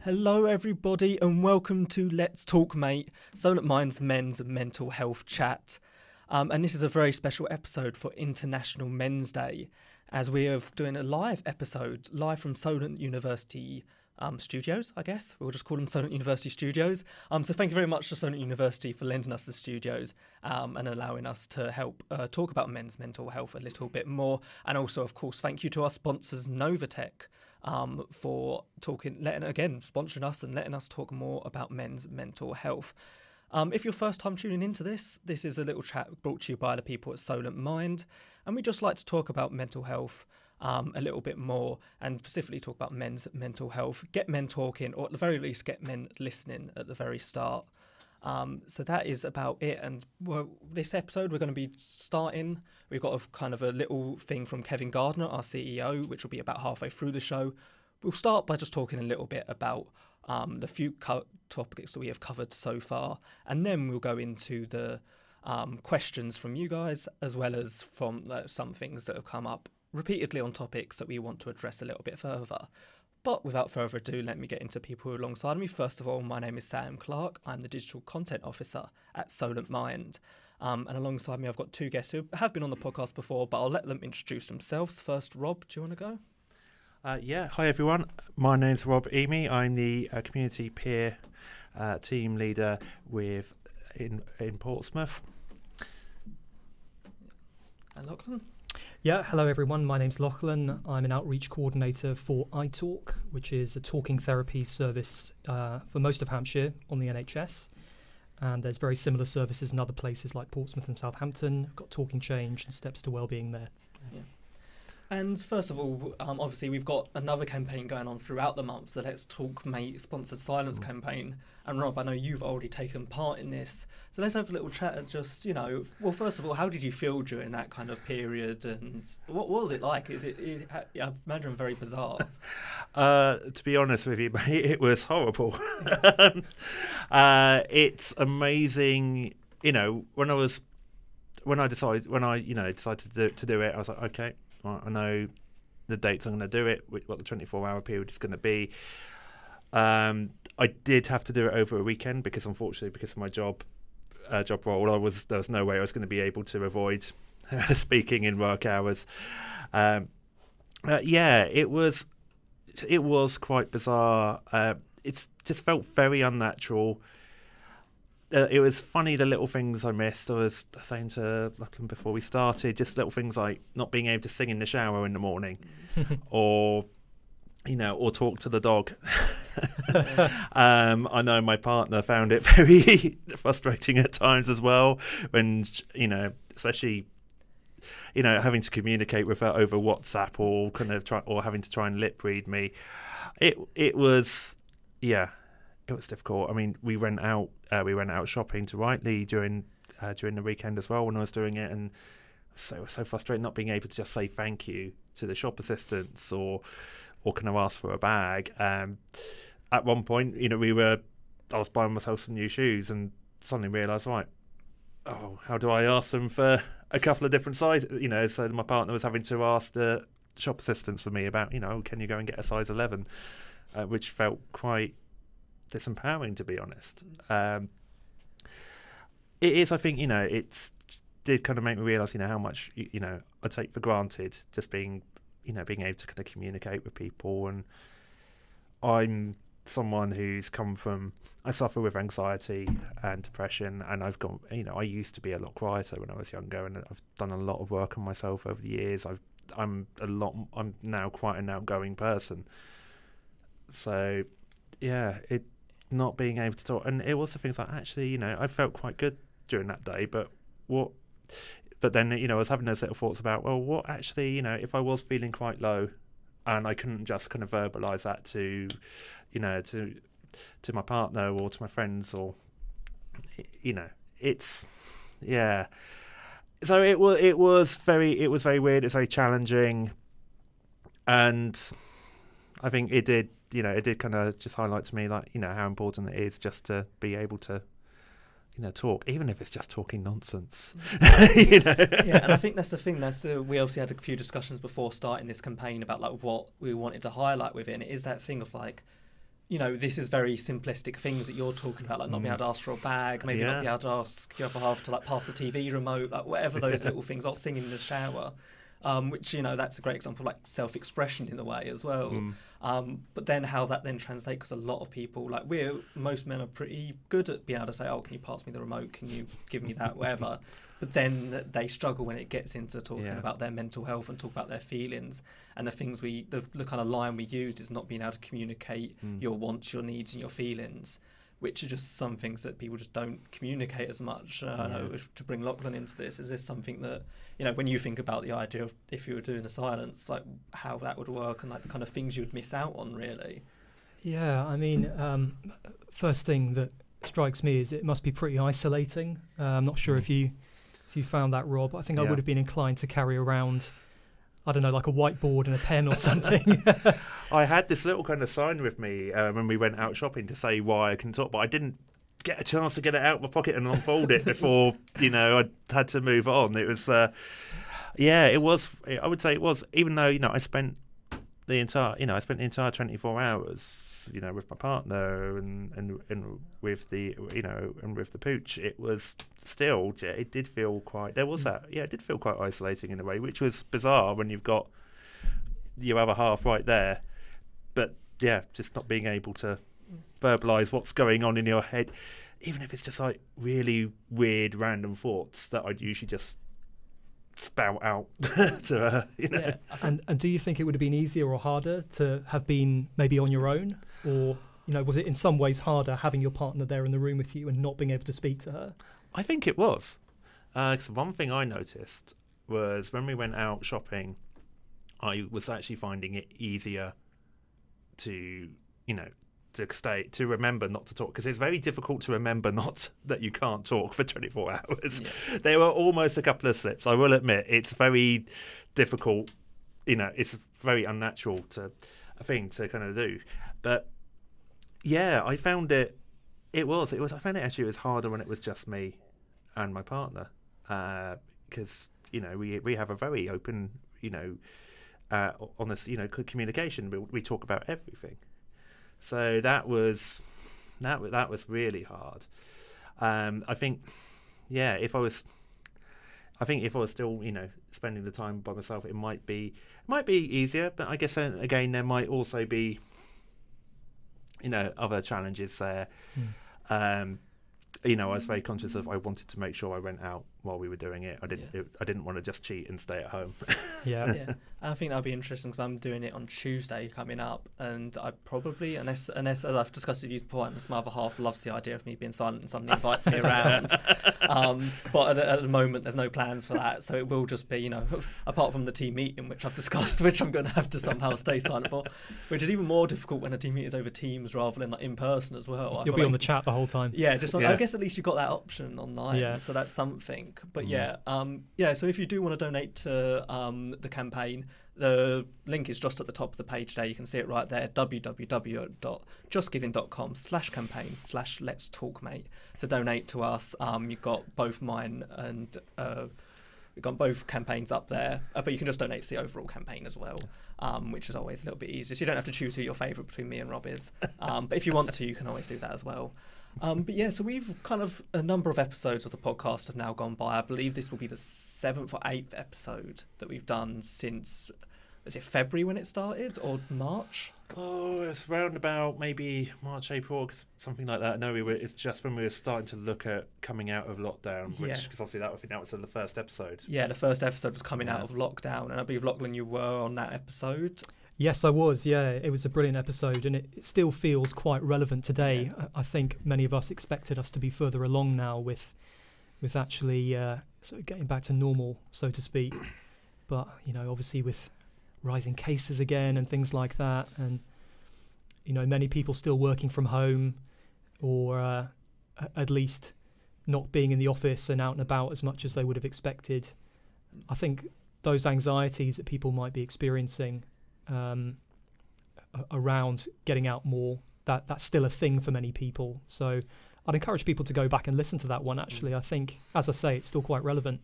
Hello everybody and welcome to Let's Talk Mate, Solent Mind's men's mental health chat. And this is a very special episode for International Men's Day, as we are doing a live episode, live from Solent University studios, I guess. We'll just call them Solent University studios. So thank you very much to Solent University for lending us the studios and allowing us to help talk about men's mental health a little bit more. And also, of course, thank you to our sponsors, Novatech, for sponsoring us and letting us talk more about men's mental health. If you're first time tuning into this is a little chat brought to you by the people at Solent Mind, and we just like to talk about mental health a little bit more, and specifically talk about men's mental health, get men talking, or at the very least get men listening at the very start. So that is about it. And this episode we're going to be starting. We've got a little thing from Kevin Gardner, our CEO, which will be about halfway through the show. We'll start by just talking a little bit about the few topics that we have covered so far, and then we'll go into the questions from you guys, as well as from some things that have come up repeatedly on topics that we want to address a little bit further. But without further ado, let me get into people who are alongside me. First of all, my name is Sam Clark. I'm the Digital Content Officer at Solent Mind. And alongside me, I've got two guests who have been on the podcast before, but I'll let them introduce themselves. First, Rob, do you want to go? Hi everyone. My name's Rob Emy. I'm the community peer team leader in Portsmouth. And Lachlan? Yeah, hello everyone. My name's Lachlan. I'm an outreach coordinator for iTalk, which is a talking therapy service for most of Hampshire on the NHS. And there's very similar services in other places like Portsmouth and Southampton. Got Talking Change and Steps to Wellbeing there. Yeah. And first of all, obviously we've got another campaign going on throughout the month, the Let's Talk Mate Sponsored Silence campaign. And Rob, I know you've already taken part in this. So let's have a little chat and just, first of all, how did you feel during that kind of period, and what was it like? I imagine very bizarre. To be honest with you, mate, it was horrible. It's amazing, when I decided to do it, I was like, okay, well, I know the dates I'm going to do it, what the 24-hour period is going to be. I did have to do it over a weekend because, unfortunately, because of my job role, there was no way I was going to be able to avoid speaking in work hours. It was quite bizarre. It just felt very unnatural. It was funny, the little things I missed. I was saying to Lachlan before we started, just little things like not being able to sing in the shower in the morning or talk to the dog. I know my partner found it very frustrating at times as well, when, especially, having to communicate with her over WhatsApp or having to try and lip read me. It was difficult. I mean, we went out shopping to Rightly during the weekend as well when I was doing it, and it was so frustrating not being able to just say thank you to the shop assistants or kind of ask for a bag. At one point, I was buying myself some new shoes and suddenly realised, right, how do I ask them for a couple of different sizes? So my partner was having to ask the shop assistants for me about, can you go and get a size 11, which felt quite disempowering, to be honest. It is, I think, it did kind of make me realise, how much, I take for granted just being able to kind of communicate with people. And I'm someone who's I suffer with anxiety and depression, and I've got, I used to be a lot quieter when I was younger, and I've done a lot of work on myself over the years. I'm now quite an outgoing person. So, yeah, not being able to talk, and it was the things like, actually, I felt quite good during that day, but then, I was having those little thoughts about, well, what actually, if I was feeling quite low and I couldn't just kind of verbalise that to my partner or to my friends, or, it's, yeah. So it was very weird. It's very challenging. And I think it did kind of just highlight to me, like, how important it is just to be able to, talk, even if it's just talking nonsense. Yeah, and I think that's the thing. We obviously had a few discussions before starting this campaign about like what we wanted to highlight within it. Is that thing of like, this is very simplistic things that you're talking about, like not being able to ask for a bag, maybe not being able to ask your other half to like pass a TV remote, like whatever those little things, or singing in the shower, which, that's a great example of like self-expression in a way as well. But then how that then translates, because a lot of people, like most men are pretty good at being able to say, oh, can you pass me the remote? Can you give me that? Whatever. But then they struggle when it gets into talking about their mental health and talk about their feelings. And the things the kind of line we use is not being able to communicate your wants, your needs and your feelings, which are just some things that people just don't communicate as much. I know, to bring Lachlan into this, is this something that, when you think about the idea of if you were doing a silence, like how that would work and like the kind of things you would miss out on, really? Yeah, I mean, first thing that strikes me is it must be pretty isolating. I'm not sure if you found that, Rob. I think I would have been inclined to carry around, I don't know, like a whiteboard and a pen or something. I had this little kind of sign with me when we went out shopping to say why I can talk, but I didn't get a chance to get it out of my pocket and unfold it before, I had to move on. It was, it was, I would say it was, even though, I spent the entire 24 hours, with my partner and with the, and with the pooch, it was still, it did feel quite, there was that, it did feel quite isolating in a way, which was bizarre when you've got your other half right there. But just not being able to verbalise what's going on in your head, even if it's just like really weird random thoughts that I'd usually just spout out to her. And do you think it would have been easier or harder to have been maybe on your own, or was it in some ways harder having your partner there in the room with you and not being able to speak to her? I think it was. 'Cause one thing I noticed was when we went out shopping, I was actually finding it easier to to remember not to talk, because it's very difficult to remember that you can't talk for 24 hours. There were almost a couple of slips, I will admit. It's very difficult, it's very unnatural a thing to kind of do. But I found I found it actually was harder when it was just me and my partner, because we have a very open, honest, communication. We talk about everything. So that was really hard. I think if I was still spending the time by myself, it might be easier. But I guess again there might also be other challenges there. I was very conscious of, I wanted to make sure I went out while we were doing it. I didn't want to just cheat and stay at home. I think that'll be interesting, because I'm doing it on Tuesday coming up, and I probably, unless as I've discussed with you before, unless my other half loves the idea of me being silent and suddenly invites me around. But at the moment there's no plans for that, so it will just be, apart from the team meeting which I've discussed, which I'm going to have to somehow stay silent for, which is even more difficult when a team meeting is over Teams rather than like in person as well. You'll be on the chat the whole time. I guess at least you've got that option online, so that's something. But so if you do want to donate to the campaign, the link is just at the top of the page there. You can see it right there, www.justgiving.com/campaign/Let's Talk Mate, to donate to us. You've got both mine and we've got both campaigns up there, but you can just donate to the overall campaign as well, which is always a little bit easier. So you don't have to choose who your favourite between me and Rob is. But if you want to, you can always do that as well. So we've kind of, a number of episodes of the podcast have now gone by. I believe this will be the 7th or 8th episode that we've done since, is it February when it started, or March? Oh, it's around about maybe March, April, something like that. No, it's just when we were starting to look at coming out of lockdown, because obviously I think that was the first episode. Yeah, the first episode was coming out of lockdown, and I believe, Lachlan, you were on that episode. Yes, I was. Yeah, it was a brilliant episode, and it still feels quite relevant today. I think many of us expected us to be further along now with actually sort of getting back to normal, so to speak. But obviously with rising cases again and things like that, and many people still working from home, or at least not being in the office and out and about as much as they would have expected. I think those anxieties that people might be experiencing around getting out more, that's still a thing for many people. So I'd encourage people to go back and listen to that one. Actually, I think, as I say, it's still quite relevant.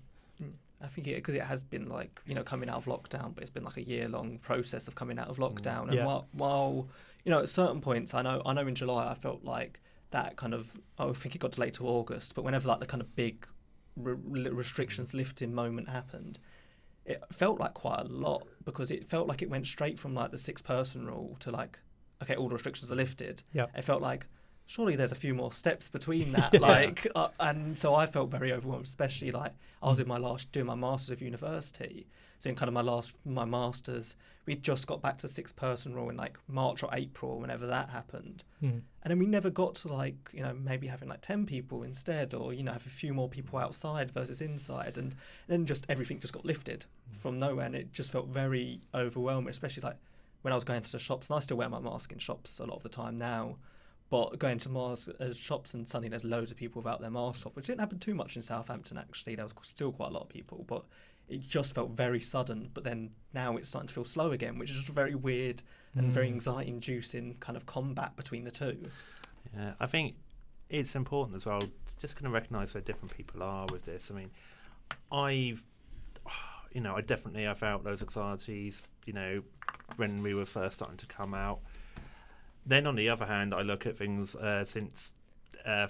I think because it has been like, coming out of lockdown, but it's been like a year-long process of coming out of lockdown. And while at certain points, I know in July I felt like that kind of, I think it got delayed to August, but whenever like the kind of big restrictions lifting moment happened, it felt like quite a lot, because it felt like it went straight from like the 6-person rule to like, okay, all the restrictions are lifted. Yeah. It felt like, surely there's a few more steps between that. Like, and so I felt very overwhelmed, especially like I was doing my Masters of University. So in kind of my Masters, we just got back to 6-person rule in like March or April, whenever that happened. And then we never got to like, maybe having like 10 people instead, or, have a few more people outside versus inside. And then just everything just got lifted from nowhere. And it just felt very overwhelming, especially like when I was going to the shops, and I still wear my mask in shops a lot of the time now. But going to shops and suddenly there's loads of people without their masks off, which didn't happen too much in Southampton actually. There was still quite a lot of people, but it just felt very sudden. But then now it's starting to feel slow again, which is just very weird and very anxiety-inducing kind of combat between the two. Yeah, I think it's important as well to just kind of recognise where different people are with this. I mean, I felt those anxieties, when we were first starting to come out. Then on the other hand, I look at things since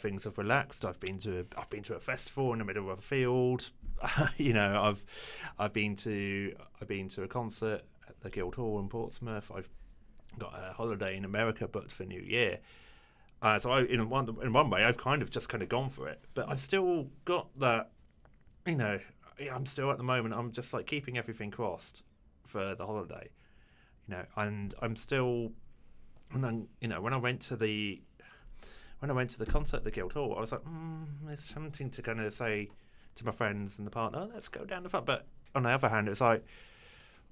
things have relaxed. I've been to a festival in the middle of a field. I've been to a concert at the Guildhall in Portsmouth. I've got a holiday in America booked for New Year. So in one way, I've kind of gone for it. But I've still got that. I'm still at the moment. I'm just like keeping everything crossed for the holiday. And I'm still. And then, when I went to the concert at the Guildhall, I was like, it's tempting to kind of say to my friends and the partner, oh, let's go down the front. But on the other hand, it's like,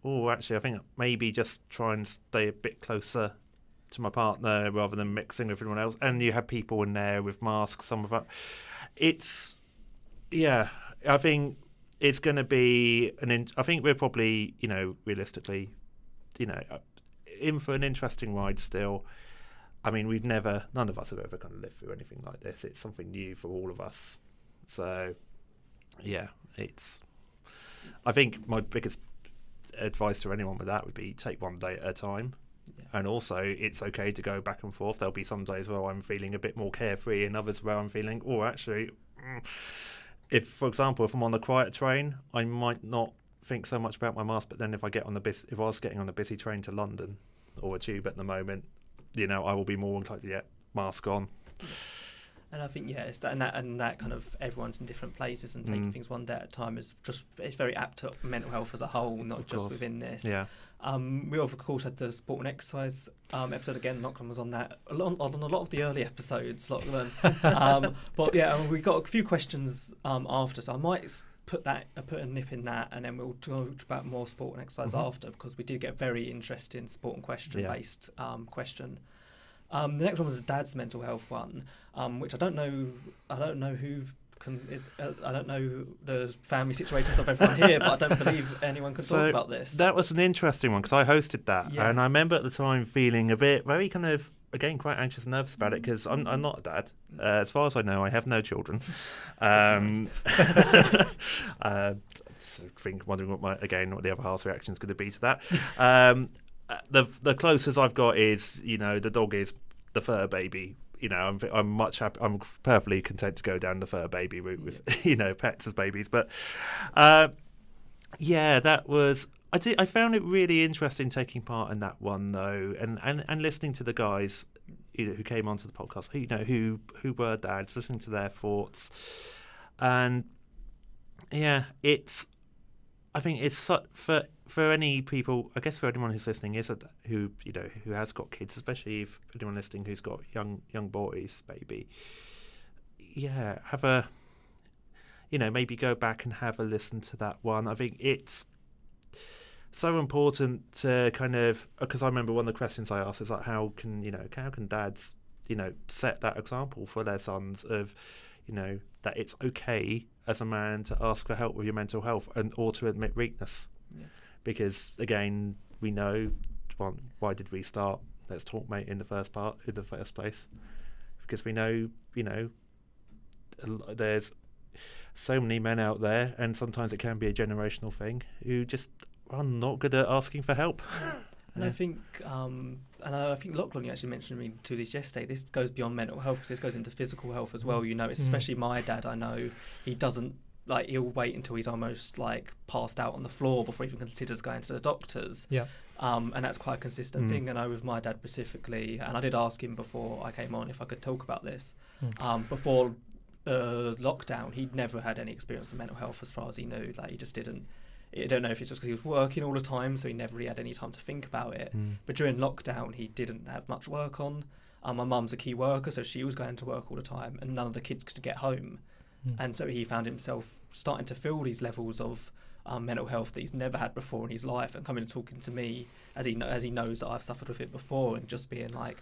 oh, actually, I think maybe just try and stay a bit closer to my partner rather than mixing with everyone else. And you have people in there with masks, some of that. I think it's going to be I think we're probably, realistically, in for an interesting ride still. I mean, none of us have ever kind of lived through anything like this. It's something new for all of us. So, yeah, I think my biggest advice to anyone with that would be take one day at a time. Yeah. And also, it's okay to go back and forth. There'll be some days where I'm feeling a bit more carefree and others where I'm feeling, for example, if I'm on a quiet train, I might not think so much about my mask, but then if I was getting on a busy train to London or a tube at the moment, I will be more inclined to get mask on. And I think it's that kind of everyone's in different places and taking things one day at a time is it's very apt to mental health as a whole, not just within this. Yeah. We of course had the sport and exercise episode again. Lachlan was on that on a lot of the early episodes, Lachlan. But yeah, we got a few questions after, so I might put a nip in that, and then we'll talk about more sport and exercise after, because we did get a very interesting sport and question-based question. The next one was a dad's mental health one, which I don't know who I don't know the family situations of everyone here, but I don't believe anyone can talk about this. That was an interesting one, because I hosted that, and I remember at the time feeling very kind of, again, quite anxious and nervous about it, because I'm not a dad. As far as I know, I have no children. Wondering what the other half's reaction is going to be to that. The closest I've got is, the dog is the fur baby. I'm much happy. I'm perfectly content to go down the fur baby route with, pets as babies. But that was. I found it really interesting taking part in that one though, and listening to the guys, who came onto the podcast, who were dads, listening to their thoughts, and I think it's for any people, I guess for anyone who's listening who has got kids, especially if anyone listening who's got young boys, maybe, have a, maybe go back and have a listen to that one. I think it's so important to kind of, because I remember one of the questions I asked is like, how can dads, set that example for their sons of, that it's okay as a man to ask for help with your mental health or to admit weakness. Yeah. Because again, we know, why did we start Let's Talk Mate in the first place? Because we know, there's so many men out there, and sometimes it can be a generational thing, who just are not good at asking for help. And I think, Lachlan, you actually mentioned me to this yesterday. This goes beyond mental health because this goes into physical health as well. You know, it's especially my dad. I know he doesn't he'll wait until he's almost passed out on the floor before he even considers going to the doctors. Yeah. And that's quite a consistent thing. I know with my dad specifically, and I did ask him before I came on if I could talk about this. Before lockdown, he'd never had any experience of mental health as far as he knew. He just didn't. I don't know if it's just because he was working all the time, so he never really had any time to think about it. But during lockdown, he didn't have much work on. My mum's a key worker, so she was going to work all the time, and none of the kids could get home. And so he found himself starting to feel these levels of mental health that he's never had before in his life, and coming and talking to me as he knows that I've suffered with it before, and just being I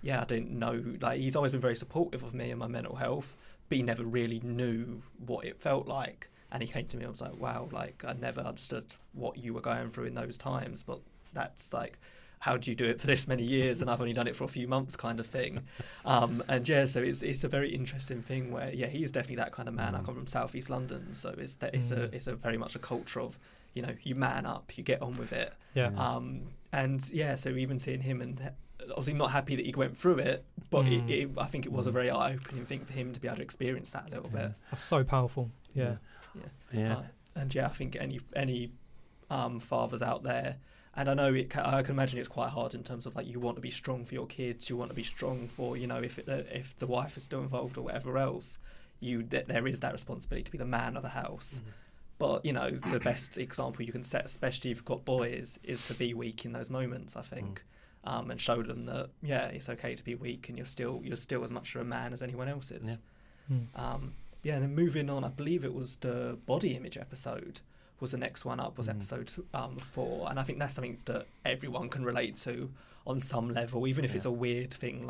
didn't know. He's always been very supportive of me and my mental health, but he never really knew what it felt like. And he came to me and was like, wow, I never understood what you were going through in those times, but that's how do you do it for this many years? And I've only done it for a few months kind of thing. So it's a very interesting thing where, he's definitely that kind of man. I come from South East London, so it's a very much a culture of, you man up, you get on with it. Yeah. So even seeing him, and obviously not happy that he went through it, but I think it was a very eye-opening thing for him to be able to experience that a little bit. That's so powerful. Yeah. I think any fathers out there, and I know I can imagine it's quite hard in terms of you want to be strong for your kids, you want to be strong for if the wife is still involved or whatever else, there is that responsibility to be the man of the house. But the best example you can set, especially if you've got boys, is to be weak in those moments, I think. And show them that it's okay to be weak, and you're still as much a man as anyone else is. And then moving on, I believe it was the body image episode was the next one up, was episode 4, and I think that's something that everyone can relate to on some level, even if it's a weird thing.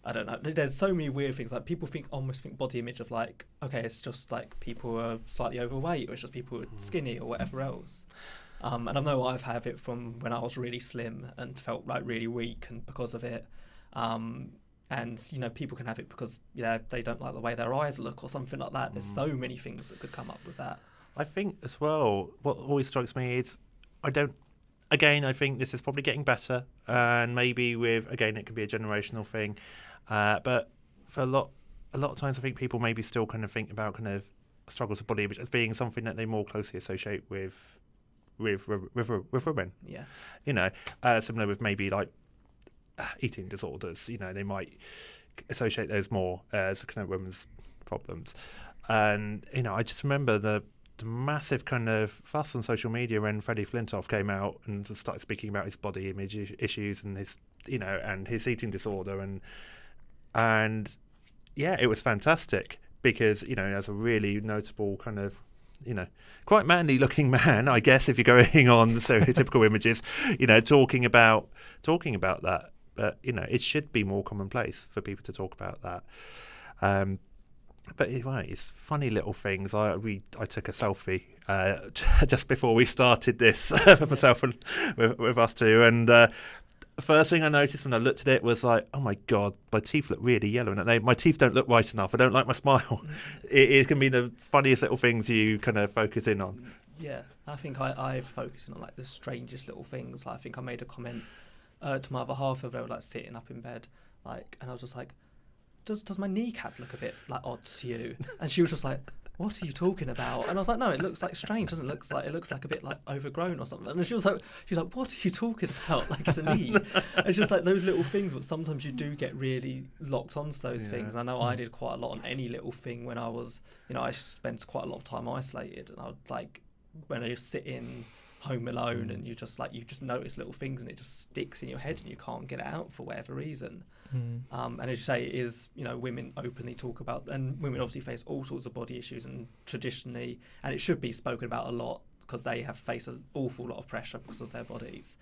I don't know, there's so many weird things. People almost think body image of okay, it's just people are slightly overweight, or it's just people who are skinny or whatever else. And I know I've had it from when I was really slim and felt really weak, and because of it. And people can have it because they don't like the way their eyes look or something like that. There's so many things that could come up with that. I think as well, what always strikes me is I think this is probably getting better, and maybe it can be a generational thing. But for a lot of times, I think people maybe still kind of think about kind of struggles with body image as being something that they more closely associate with women. Similar with maybe eating disorders. They might associate those more as kind of women's problems. And I just remember the massive kind of fuss on social media when Freddie Flintoff came out and started speaking about his body image issues and his and his eating disorder, and it was fantastic because as a really notable kind of quite manly looking man, I guess, if you're going on the stereotypical images, talking about that. But it should be more commonplace for people to talk about that. But it's funny little things. I took a selfie just before we started this for myself and with us two, and the first thing I noticed when I looked at it was oh my god, my teeth look really yellow, and my teeth don't look right enough. I don't like my smile. It can be the funniest little things you kind of focus in on. Yeah, I think I've focused on the strangest little things. I think I made a comment to my other half of they were sitting up in bed, and I was just does my kneecap look a bit odd to you? And she was just what are you talking about? And I was no, it looks strange, doesn't it? It looks a bit overgrown or something. And she was what are you talking about? It's a knee. It's just those little things, but sometimes you do get really locked onto those things. And I know I did quite a lot on any little thing when I was, I spent quite a lot of time isolated, and I would when I sit in home alone and you just notice little things and it just sticks in your head and you can't get it out for whatever reason. And as you say, it is, women openly talk about, and women obviously face all sorts of body issues, and traditionally, and it should be spoken about a lot because they have faced an awful lot of pressure because of their bodies.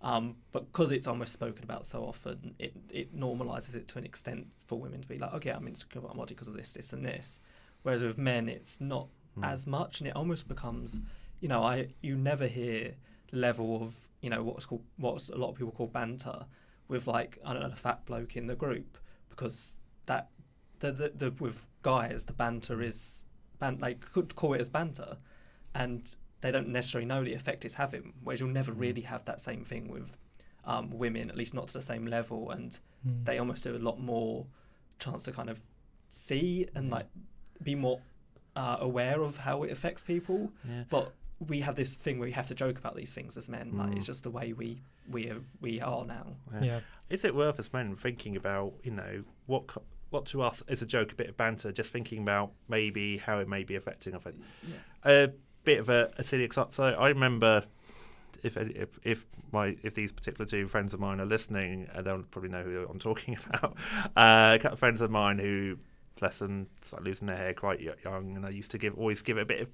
But because it's almost spoken about so often, it normalises it to an extent for women to be okay, I'm insecure about my body because of this, this and this. Whereas with men, it's not as much, and it almost becomes, you never hear the level of, what's a lot of people call banter with I don't know, the fat bloke in the group, because that the with guys the banter is could call it as banter, and they don't necessarily know the effect it's having, whereas you'll never really have that same thing with women, at least not to the same level, and they almost do a lot more chance to kind of see and like be more aware of how it affects people. But we have this thing where we have to joke about these things as men. Like it's just the way we are now. Is it worth us men thinking about, you know, what to us is a joke, a bit of banter, just thinking about maybe how it may be affecting a bit of a silly example. So I remember, if these particular two friends of mine are listening, they'll probably know who I'm talking about. A couple of friends of mine who, bless them, started losing their hair quite young, and I used to always give it a bit of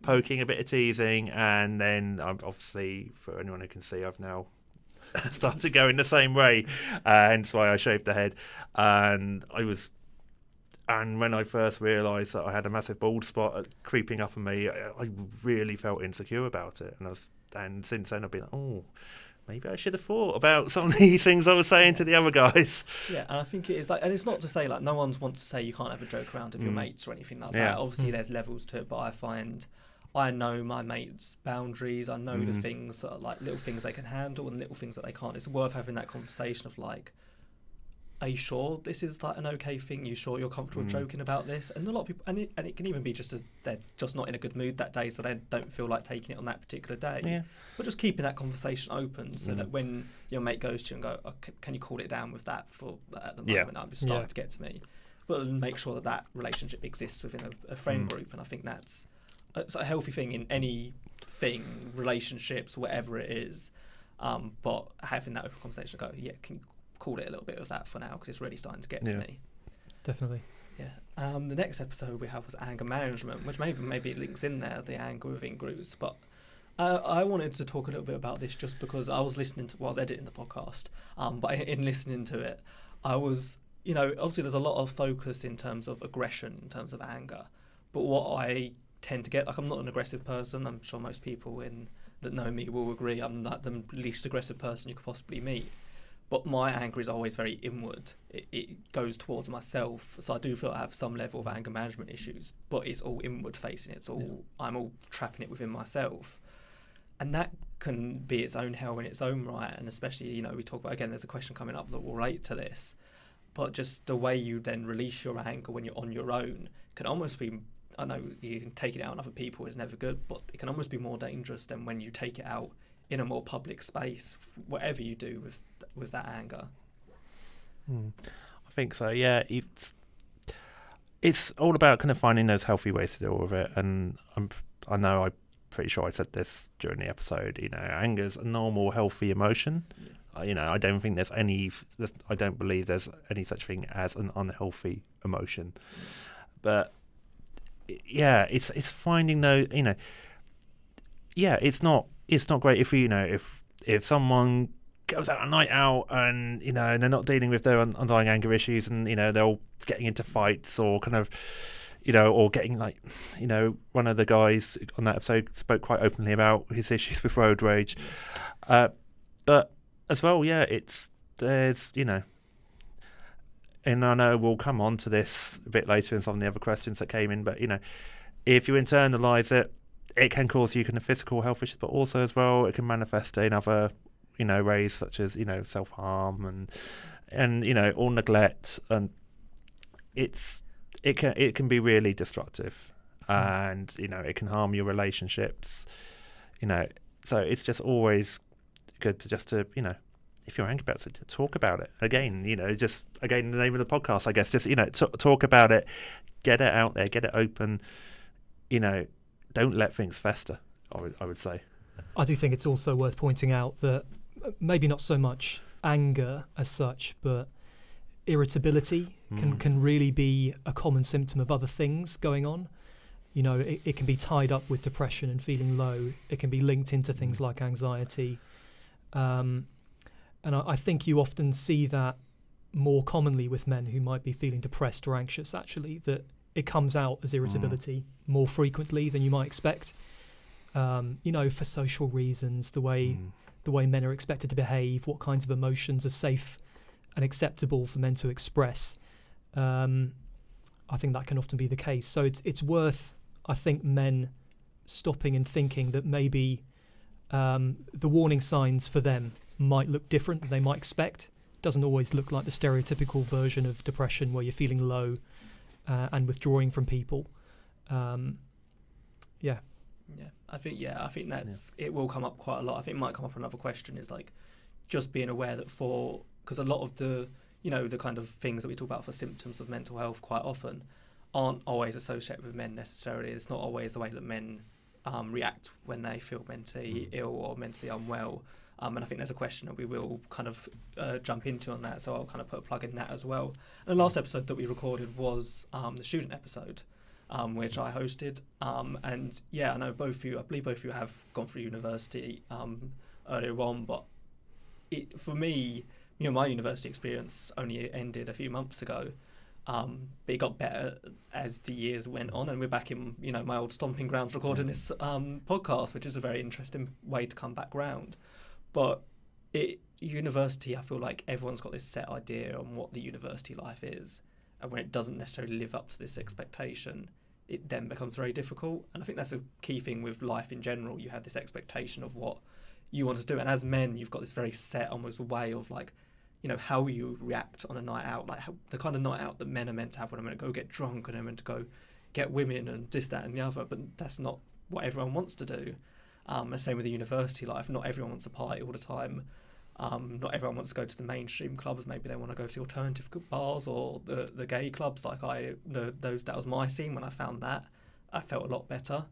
poking, a bit of teasing, and then obviously, for anyone who can see, I've now started going the same way, hence why I shaved the head. And when I first realised that I had a massive bald spot creeping up on me, I really felt insecure about it. And since then I've been like, oh, maybe I should have thought about some of these things I was saying to the other guys. Yeah, and I think it is like, and it's not to say like no one wants to say you can't have a joke around with your mates or anything like that. Obviously, there's levels to it, but I find I know my mates' boundaries. I know the things that are like little things they can handle and little things that they can't. It's worth having that conversation of like, are you sure this is like an okay thing? You sure you're comfortable joking about this? And a lot of people, and it can even be just as they're just not in a good mood that day, so they don't feel like taking it on that particular day. Yeah. But just keeping that conversation open so that when your mate goes to you and go, oh, can you cool it down with that for at the moment? I'm starting to get to me. But make sure that relationship exists within a friend group, and I think that's a healthy thing in anything, relationships, whatever it is. But having that open conversation, can you call it a little bit of that for now, because it's really starting to get to me. Definitely. Yeah. The next episode we have was anger management, which maybe it links in there, the anger within groups. But I wanted to talk a little bit about this just because I was listening to, I was editing the podcast, but in listening to it, I was, obviously there's a lot of focus in terms of aggression, in terms of anger. But what I tend to get, like, I'm not an aggressive person. I'm sure most people that know me will agree I'm like the least aggressive person you could possibly meet. But my anger is always very inward. It goes towards myself. So I do feel I have some level of anger management issues, but it's all inward facing. I'm all trapping it within myself. And that can be its own hell in its own right. And especially, we talk about, again, there's a question coming up that will relate to this. But just the way you then release your anger when you're on your own can almost be, I know you can take it out on other people is never good, but it can almost be more dangerous than when you take it out in a more public space, whatever you do with that anger. I think so. Yeah, it's all about kind of finding those healthy ways to deal with it. And I'm pretty sure I said this during the episode. Anger's a normal, healthy emotion. I don't think I don't believe there's any such thing as an unhealthy emotion. But yeah, it's finding those. It's not great if someone goes out a night out and and they're not dealing with their underlying anger issues, and they're all getting into fights or kind of or getting one of the guys on that episode spoke quite openly about his issues with road rage, but as well, there's and I know we'll come on to this a bit later in some of the other questions that came in, but if you internalize it can cause you kind of physical health issues, but also as well it can manifest in other ways such as self-harm and or neglect, and it can be really destructive, and it can harm your relationships, so it's just always good to if you're angry about it, to talk about it again, just again the name of the podcast, I guess, just talk about it, get it out there, get it open, don't let things fester, I would say. I do think it's also worth pointing out that maybe not so much anger as such, but irritability can really be a common symptom of other things going on. It can be tied up with depression and feeling low. It can be linked into things like anxiety. And I think you often see that more commonly with men who might be feeling depressed or anxious, actually, that it comes out as irritability more frequently than you might expect. For social reasons, the way men are expected to behave, what kinds of emotions are safe and acceptable for men to express. I think that can often be the case. So it's worth, I think, men stopping and thinking that maybe the warning signs for them might look different than they might expect. Doesn't always look like the stereotypical version of depression where you're feeling low and withdrawing from people. I think that's it will come up quite a lot. I think it might come up another question is like just being aware that because a lot of the the kind of things that we talk about for symptoms of mental health quite often aren't always associated with men necessarily. It's not always the way that men react when they feel mentally ill or mentally unwell. And I think there's a question that we will kind of jump into on that, so I'll kind of put a plug in that as well. And the last episode that we recorded was the student episode, which I hosted. And yeah, I believe both of you have gone through university earlier on, but for me, my university experience only ended a few months ago. But it got better as the years went on, and we're back in my old stomping grounds recording this podcast, which is a very interesting way to come back round. But university, I feel like everyone's got this set idea on what the university life is, and when it doesn't necessarily live up to this expectation, it then becomes very difficult. And I think that's a key thing with life in general. You have this expectation of what you want to do, and as men, you've got this very set almost way of like, how you react on a night out, like the kind of night out that men are meant to have when they're meant to go get drunk and they're meant to go get women and this, that and the other, but that's not what everyone wants to do. The same with the university life. Not everyone wants to party all the time. Not everyone wants to go to the mainstream clubs. Maybe they want to go to the alternative bars or the gay clubs. Like that was my scene. When I found that, I felt a lot better.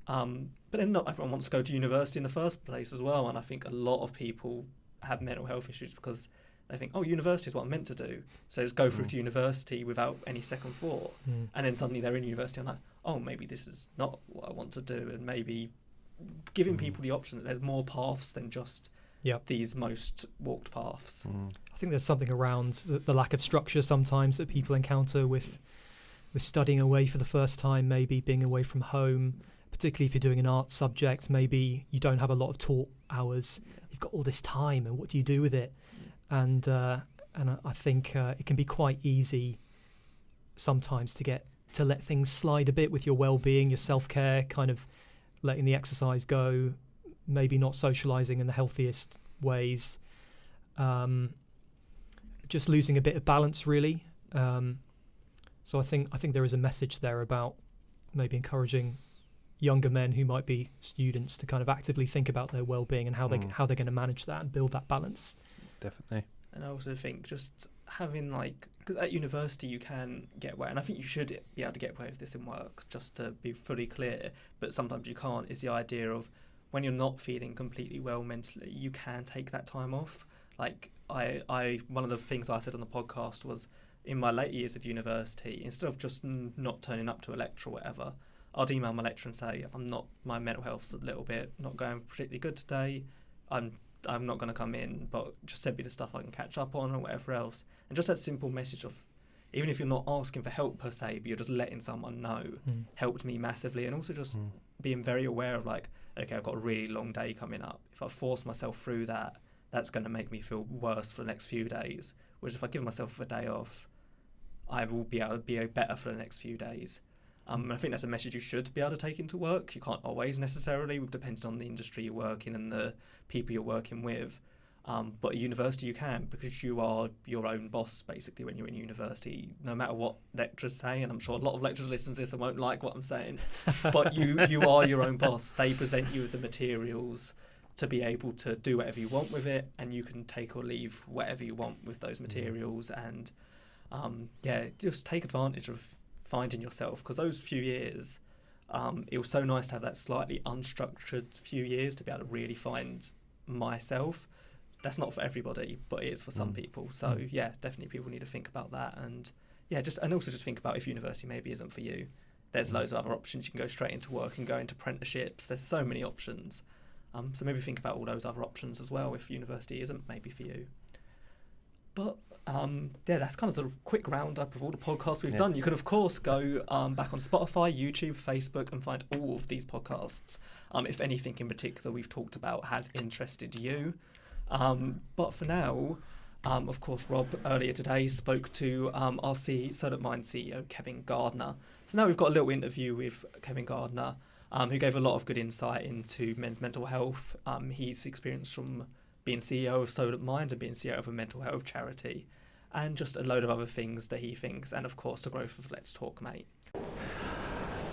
But then not everyone wants to go to university in the first place as well. And I think a lot of people have mental health issues because they think, oh, university is what I'm meant to do. So just go through to university without any second thought. And then suddenly they're in university and like, oh, maybe this is not what I want to do. And maybe giving people the option that there's more paths than just these most walked paths. I think there's something around the lack of structure sometimes that people encounter with studying away for the first time, maybe being away from home, particularly if you're doing an art subject. Maybe you don't have a lot of taught hours. You've got all this time, and what do you do with it? And I think it can be quite easy sometimes to let things slide a bit with your well-being, your self-care, kind of letting the exercise go, maybe not socializing in the healthiest ways, just losing a bit of balance, really. So I think there is a message there about maybe encouraging younger men who might be students to kind of actively think about their well-being and how they're going to manage that and build that balance. Definitely. And I also think just having because at university you can get away, and I think you should be able to get away with this in work, just to be fully clear, but sometimes you can't, is the idea of when you're not feeling completely well mentally, you can take that time off. Like I one of the things I said on the podcast was in my late years of university, instead of just not turning up to a lecture or whatever, I'd email my lecturer and say, my mental health's a little bit not going particularly good today, I'm not going to come in, but just send me the stuff I can catch up on or whatever else. And just that simple message of, even if you're not asking for help per se, but you're just letting someone know, helped me massively. And also just being very aware of like, okay, I've got a really long day coming up. If I force myself through that, that's going to make me feel worse for the next few days. Whereas if I give myself a day off, I will be able to be better for the next few days. And I think that's a message you should be able to take into work. You can't always necessarily, depending on the industry you're working and the people you're working with. But at university you can, because you are your own boss basically when you're in university, no matter what lecturers say. And I'm sure a lot of lecturers listen to this and won't like what I'm saying, but you are your own boss. They present you with the materials to be able to do whatever you want with it, and you can take or leave whatever you want with those materials. And just take advantage of finding yourself, because those few years, it was so nice to have that slightly unstructured few years to be able to really find myself. That's not for everybody, but it is for some people. So definitely people need to think about that, and also just think about if university maybe isn't for you. There's loads of other options. You can go straight into work and go into apprenticeships. There's so many options. So maybe think about all those other options as well if university isn't maybe for you. But that's kind of the quick roundup of all the podcasts we've done. You can, of course, go back on Spotify, YouTube, Facebook, and find all of these podcasts. If anything in particular we've talked about has interested you. But for now, of course, Rob earlier today spoke to our Solent Mind CEO, Kevin Gardner. So now we've got a little interview with Kevin Gardner, who gave a lot of good insight into men's mental health. He's experienced from being CEO of Solent Mind and being CEO of a mental health charity, and just a load of other things that he thinks, and of course the growth of Let's Talk Mate.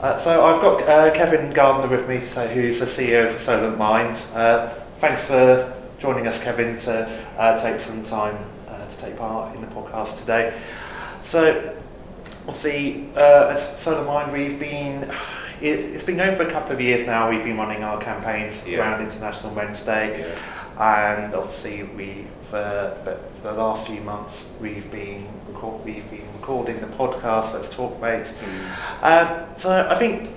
So I've got Kevin Gardner with me, who's the CEO of Solent Mind. Thanks for joining us, Kevin, to take some time to take part in the podcast today. So, obviously, as Solent Mind, it's been going for a couple of years now. We've been running our campaigns around International Men's Day, and obviously for the last few months we've been recording the podcast Let's Talk Mate. So I think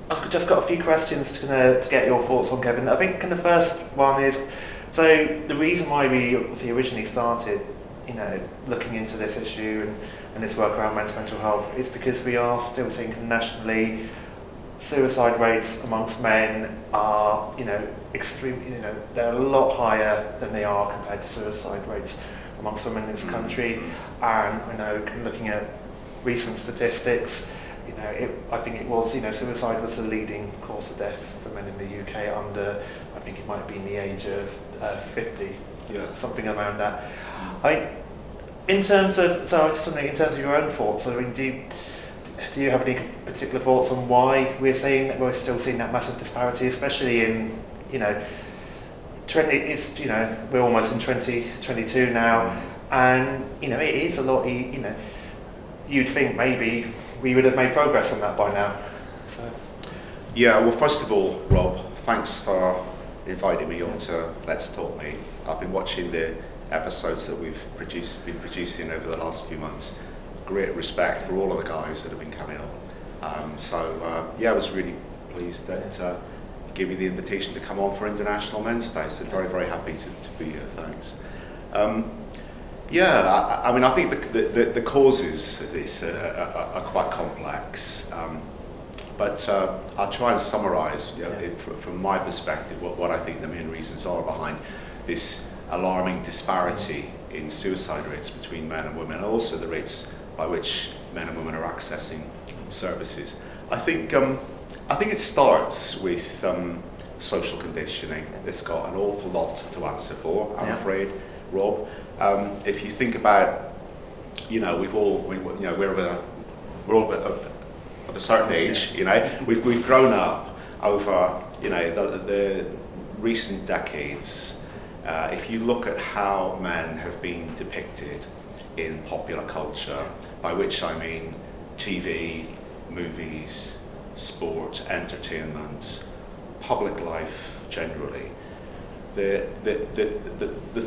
I've just got a few questions to get your thoughts on, Kevin. I think the first one is, so the reason why we obviously originally started, looking into this issue and this work around men's mental health is because we are still seeing nationally suicide rates amongst men are, extreme. They're a lot higher than they are compared to suicide rates amongst women in this country. And looking at recent statistics, I think it was, suicide was the leading cause of death for men in the UK under, I think it might have been the age of 50, something around that. In terms of your own thoughts, do you have any particular thoughts on why we're still seeing that massive disparity, especially in, we're almost in 2022 now, and it is a lot. You'd think maybe we would have made progress on that by now. So. Yeah. Well, first of all, Rob, thanks for inviting me on to Let's Talk Mate. I've been watching the episodes that we've been producing over the last few months. Great respect for all of the guys that have been coming on. I was really pleased that you gave me the invitation to come on for International Men's Day. So very, very happy to be here. Thanks. I think the causes of this are quite complex. But I'll try and summarise, from my perspective, what I think the main reasons are behind this alarming disparity in suicide rates between men and women, and also the rates by which men and women are accessing services. I think it starts with social conditioning. It's got an awful lot to answer for, I'm afraid, Rob. If you think about, we're all of a certain age. We've grown up over the recent decades. If you look at how men have been depicted in popular culture, by which I mean TV, movies, sport, entertainment, public life generally, the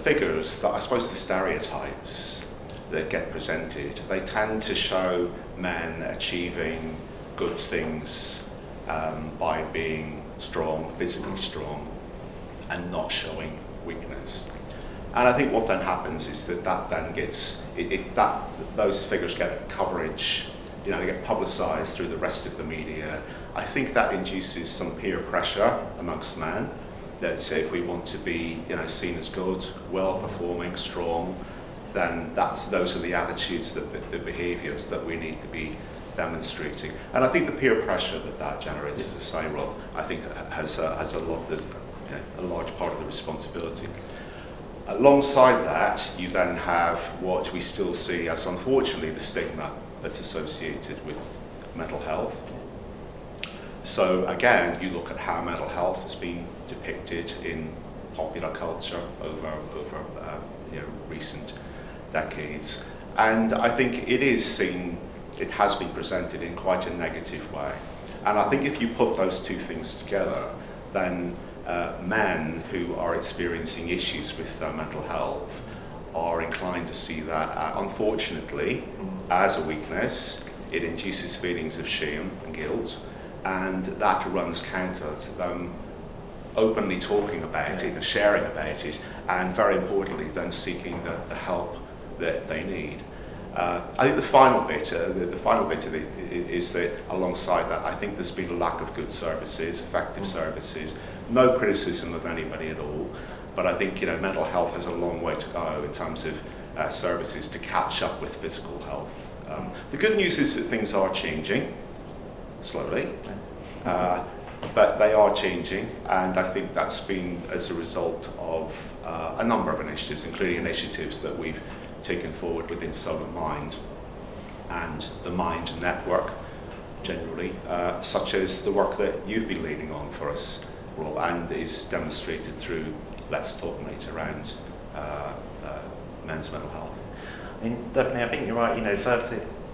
figures, I suppose the stereotypes that get presented, they tend to show men achieving good things by being strong, physically strong, and not showing weakness. And I think what then happens is that then gets those figures get coverage, they get publicised through the rest of the media. I think that induces some peer pressure amongst men that if we want to be seen as good, well performing, strong, then those are the attitudes, the behaviours that we need to be demonstrating. And I think the peer pressure that generates, as I say, Rob, I think has a large part of the responsibility. Alongside that, you then have what we still see as, unfortunately, the stigma that's associated with mental health. So again, you look at how mental health has been depicted in popular culture over recent decades, and I think it has been presented in quite a negative way. And I think if you put those two things together, then men who are experiencing issues with their mental health are inclined to see that, unfortunately, as a weakness. It induces feelings of shame and guilt, and that runs counter to them openly talking about it and sharing about it, and very importantly, then seeking the help that they need. I think the final bit of it is that alongside that, I think there's been a lack of good services, effective services. No criticism of anybody at all, but I think mental health has a long way to go in terms of services to catch up with physical health. The good news is that things are changing slowly. but they are changing, and I think that's been as a result of a number of initiatives, including initiatives that we've taken forward within Solent Mind and the Mind Network generally, such as the work that you've been leading on for us, Rob, and is demonstrated through Let's Talk Mate around men's mental health. I mean, definitely, I think you're right. You know, so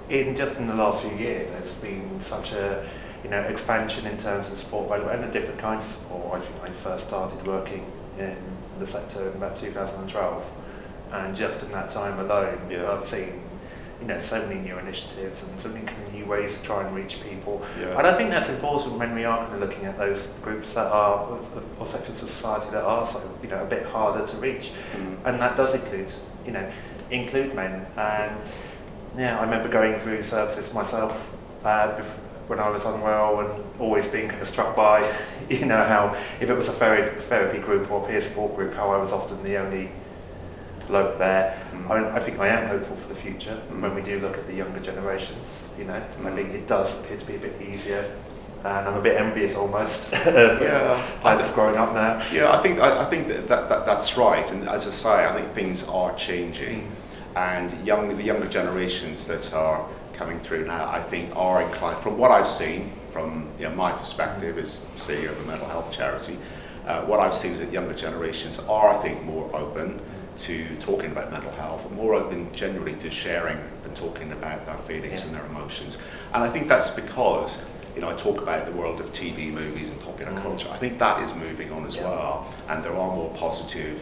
in the last few years, there's been such a expansion in terms of support available and the different kinds of support. I think I first started working in the sector in about 2012, and just in that time alone, I've seen so many new initiatives and so many new ways to try and reach people. Yeah. And I think that's important when we are kind of looking at those groups that are, or sections of society that are a bit harder to reach, and that does include men. And I remember going through services myself when I was unwell, and always being kind of struck by how if it was a therapy group or peer support group, how I was often the only bloke there. I think I am hopeful for the future when we do look at the younger generations. I think it does appear to be a bit easier, and I'm a bit envious almost. I was growing up now. Yeah, I think that's right. And as I say, I think things are changing, and the younger generations that are coming through now, I think, are inclined, from what I've seen, from my perspective as CEO of a mental health charity, what I've seen is that younger generations are, I think, more open to talking about mental health, more open generally to sharing and talking about their feelings and their emotions. And I think that's because, I talk about the world of TV, movies and popular culture. I think that is moving on as well, and there are more positive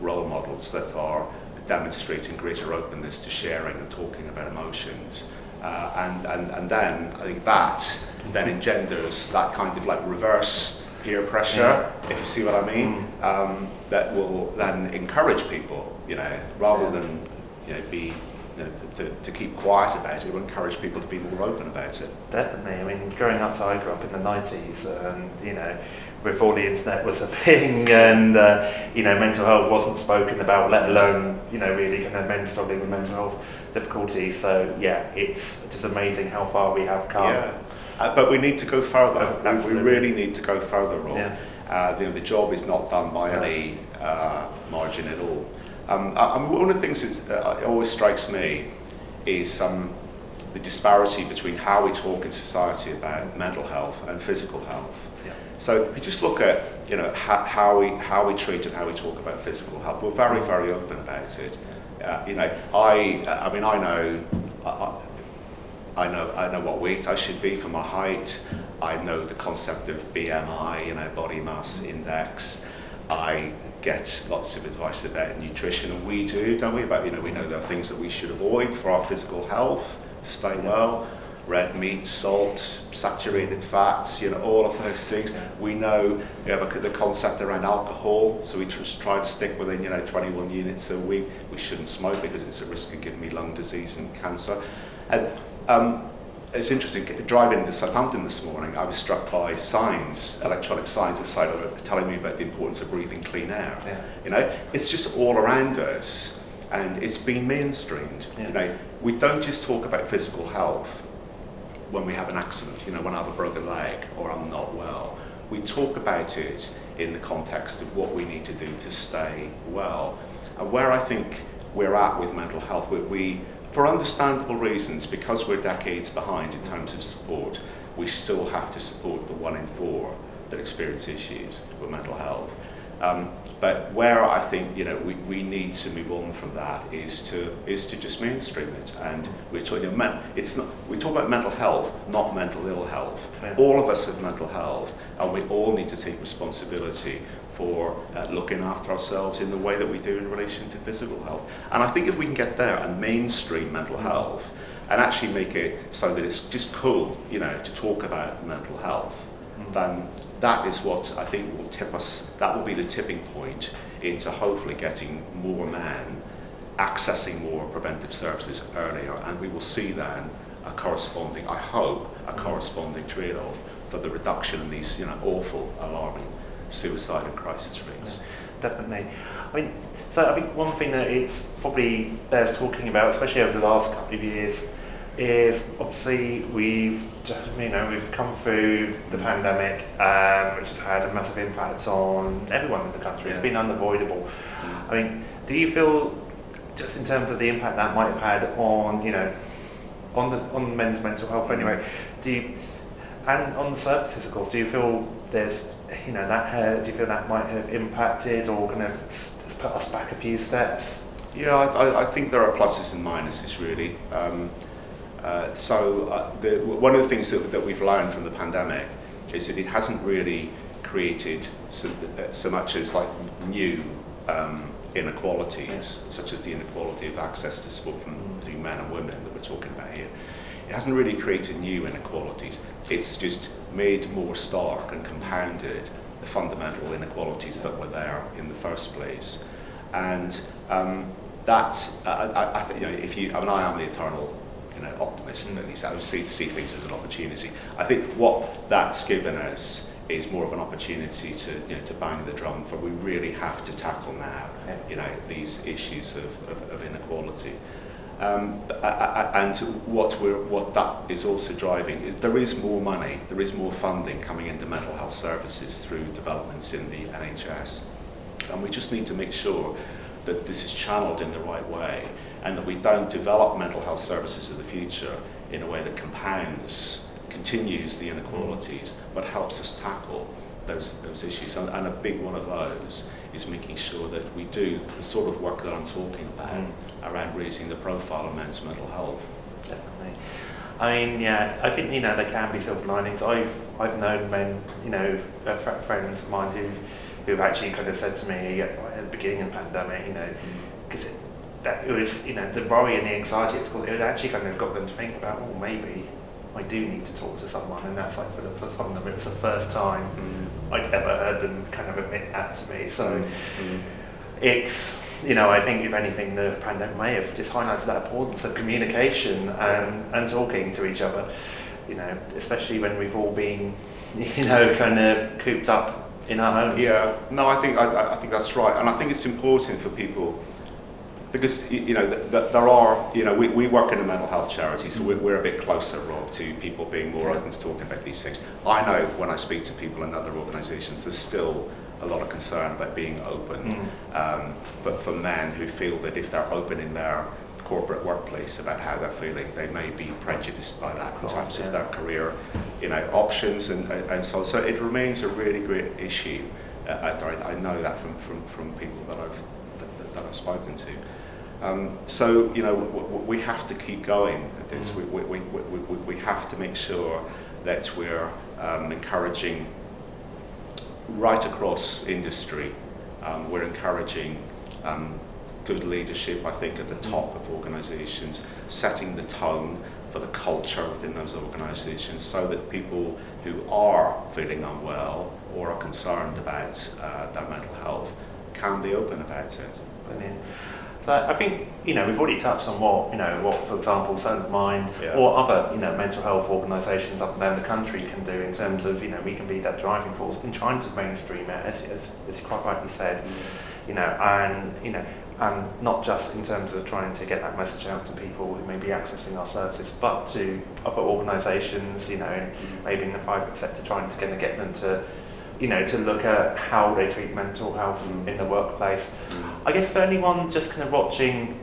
role models that are demonstrating greater openness to sharing and talking about emotions. And then I think that then engenders that kind of like reverse peer pressure, if you see what I mean, that will then encourage people, rather than be to keep quiet about it, will encourage people to be more open about it. Definitely. I mean, growing up, so I grew up in the 90s, and before the internet was a thing, and mental health wasn't spoken about, let alone really kind of men struggling with mental health difficulties. So it's just amazing how far we have come. But we need to go further. Absolutely. We really need to go further, Rob. The job is not done by any margin at all. One of the things that always strikes me is the disparity between how we talk in society about mental health and physical health. So if you just look at how we treat and how we talk about physical health, we're very, very open about it. I know what weight I should be for my height. I know the concept of BMI, body mass index. I get lots of advice about nutrition, and we do, don't we? About we know there are things that we should avoid for our physical health to stay well. Red meat, salt, saturated fats, all of those things. We know we have the concept around alcohol, so we just try to stick within 21 units a week. We shouldn't smoke because it's a risk of giving me lung disease and cancer. And it's interesting, driving to Southampton this morning, I was struck by signs, electronic signs outside telling me about the importance of breathing clean air. It's just all around us, and it's been mainstreamed. We don't just talk about physical health when we have an accident, when I have a broken leg or I'm not well. We talk about it in the context of what we need to do to stay well. And where I think we're at with mental health, we for understandable reasons, because we're decades behind in terms of support, we still have to support the 1 in 4 that experience issues with mental health. But where I think we need to move on from that is to just mainstream it. And we're talking we talk about mental health, not mental ill health. All of us have mental health, and we all need to take responsibility for looking after ourselves in the way that we do in relation to physical health. And I think if we can get there and mainstream mental health and actually make it so that it's just cool, to talk about mental health, then that is what I think will tip us, that will be the tipping point into hopefully getting more men accessing more preventive services earlier, and we will see then a corresponding, I hope, a corresponding trade-off for the reduction in these awful, alarming suicide and crisis rates. Definitely. I think one thing that it's probably bears talking about, especially over the last couple of years, is obviously we've come through the pandemic, which has had a massive impact on everyone in the country. It's been unavoidable. I mean, do you feel, just in terms of the impact that might have had on on men's mental health anyway, and on the services, of course, do you feel there's do you feel that might have impacted or kind of put us back a few steps? Yeah, I think there are pluses and minuses really. One of the things that we've learned from the pandemic is that it hasn't really created so much as like new inequalities, such as the inequality of access to sport between men and women that we're talking about here. It hasn't really created new inequalities. It's just made more stark and compounded the fundamental inequalities that were there in the first place. And that's, I think, I am the eternal optimist, at least I would see things as an opportunity. I think what that's given us is more of an opportunity to bang the drum for we really have to tackle now, these issues of inequality. And what that is also driving is there is more money, there is more funding coming into mental health services through developments in the NHS, and we just need to make sure that this is channeled in the right way, and that we don't develop mental health services of the future in a way that continues the inequalities, but helps us tackle those issues. And a big one of those is making sure that we do the sort of work that I'm talking about around raising the profile of men's mental health. Definitely. I mean, yeah, I think there can be silver linings. I've known men, friends of mine who've actually kind of said to me at the beginning of the pandemic, because it was, the worry and the anxiety it actually kind of got them to think about, maybe I do need to talk to someone, and that's like for some of them, it was the first time I'd ever heard them kind of admit that to me. So it's, I think if anything, the pandemic may have just highlighted that importance of communication and talking to each other, especially when we've all been, kind of cooped up in our homes. Yeah, no, I think that's right, and I think it's important for people. Because there are, we work in a mental health charity, so we're a bit closer, Rob, to people being more open to talking about these things. I know when I speak to people in other organisations, there's still a lot of concern about being open. But for men who feel that if they're open in their corporate workplace about how they're feeling, they may be prejudiced by that in terms of their career, options and so on. So it remains a really great issue. I know that from people that I've spoken to. So we have to keep going at this. We have to make sure that we're encouraging right across industry. We're encouraging good leadership, I think, at the top of organisations, setting the tone for the culture within those organisations, so that people who are feeling unwell or are concerned about their mental health can be open about it. Brilliant. So I think we've already touched on what for example Solent Mind or other mental health organisations up and down the country can do in terms of we can be that driving force in trying to mainstream it, as you quite rightly said, and not just in terms of trying to get that message out to people who may be accessing our services, but to other organisations, maybe in the private sector, trying to get them to to look at how they treat mental health in the workplace. I guess for anyone just kind of watching,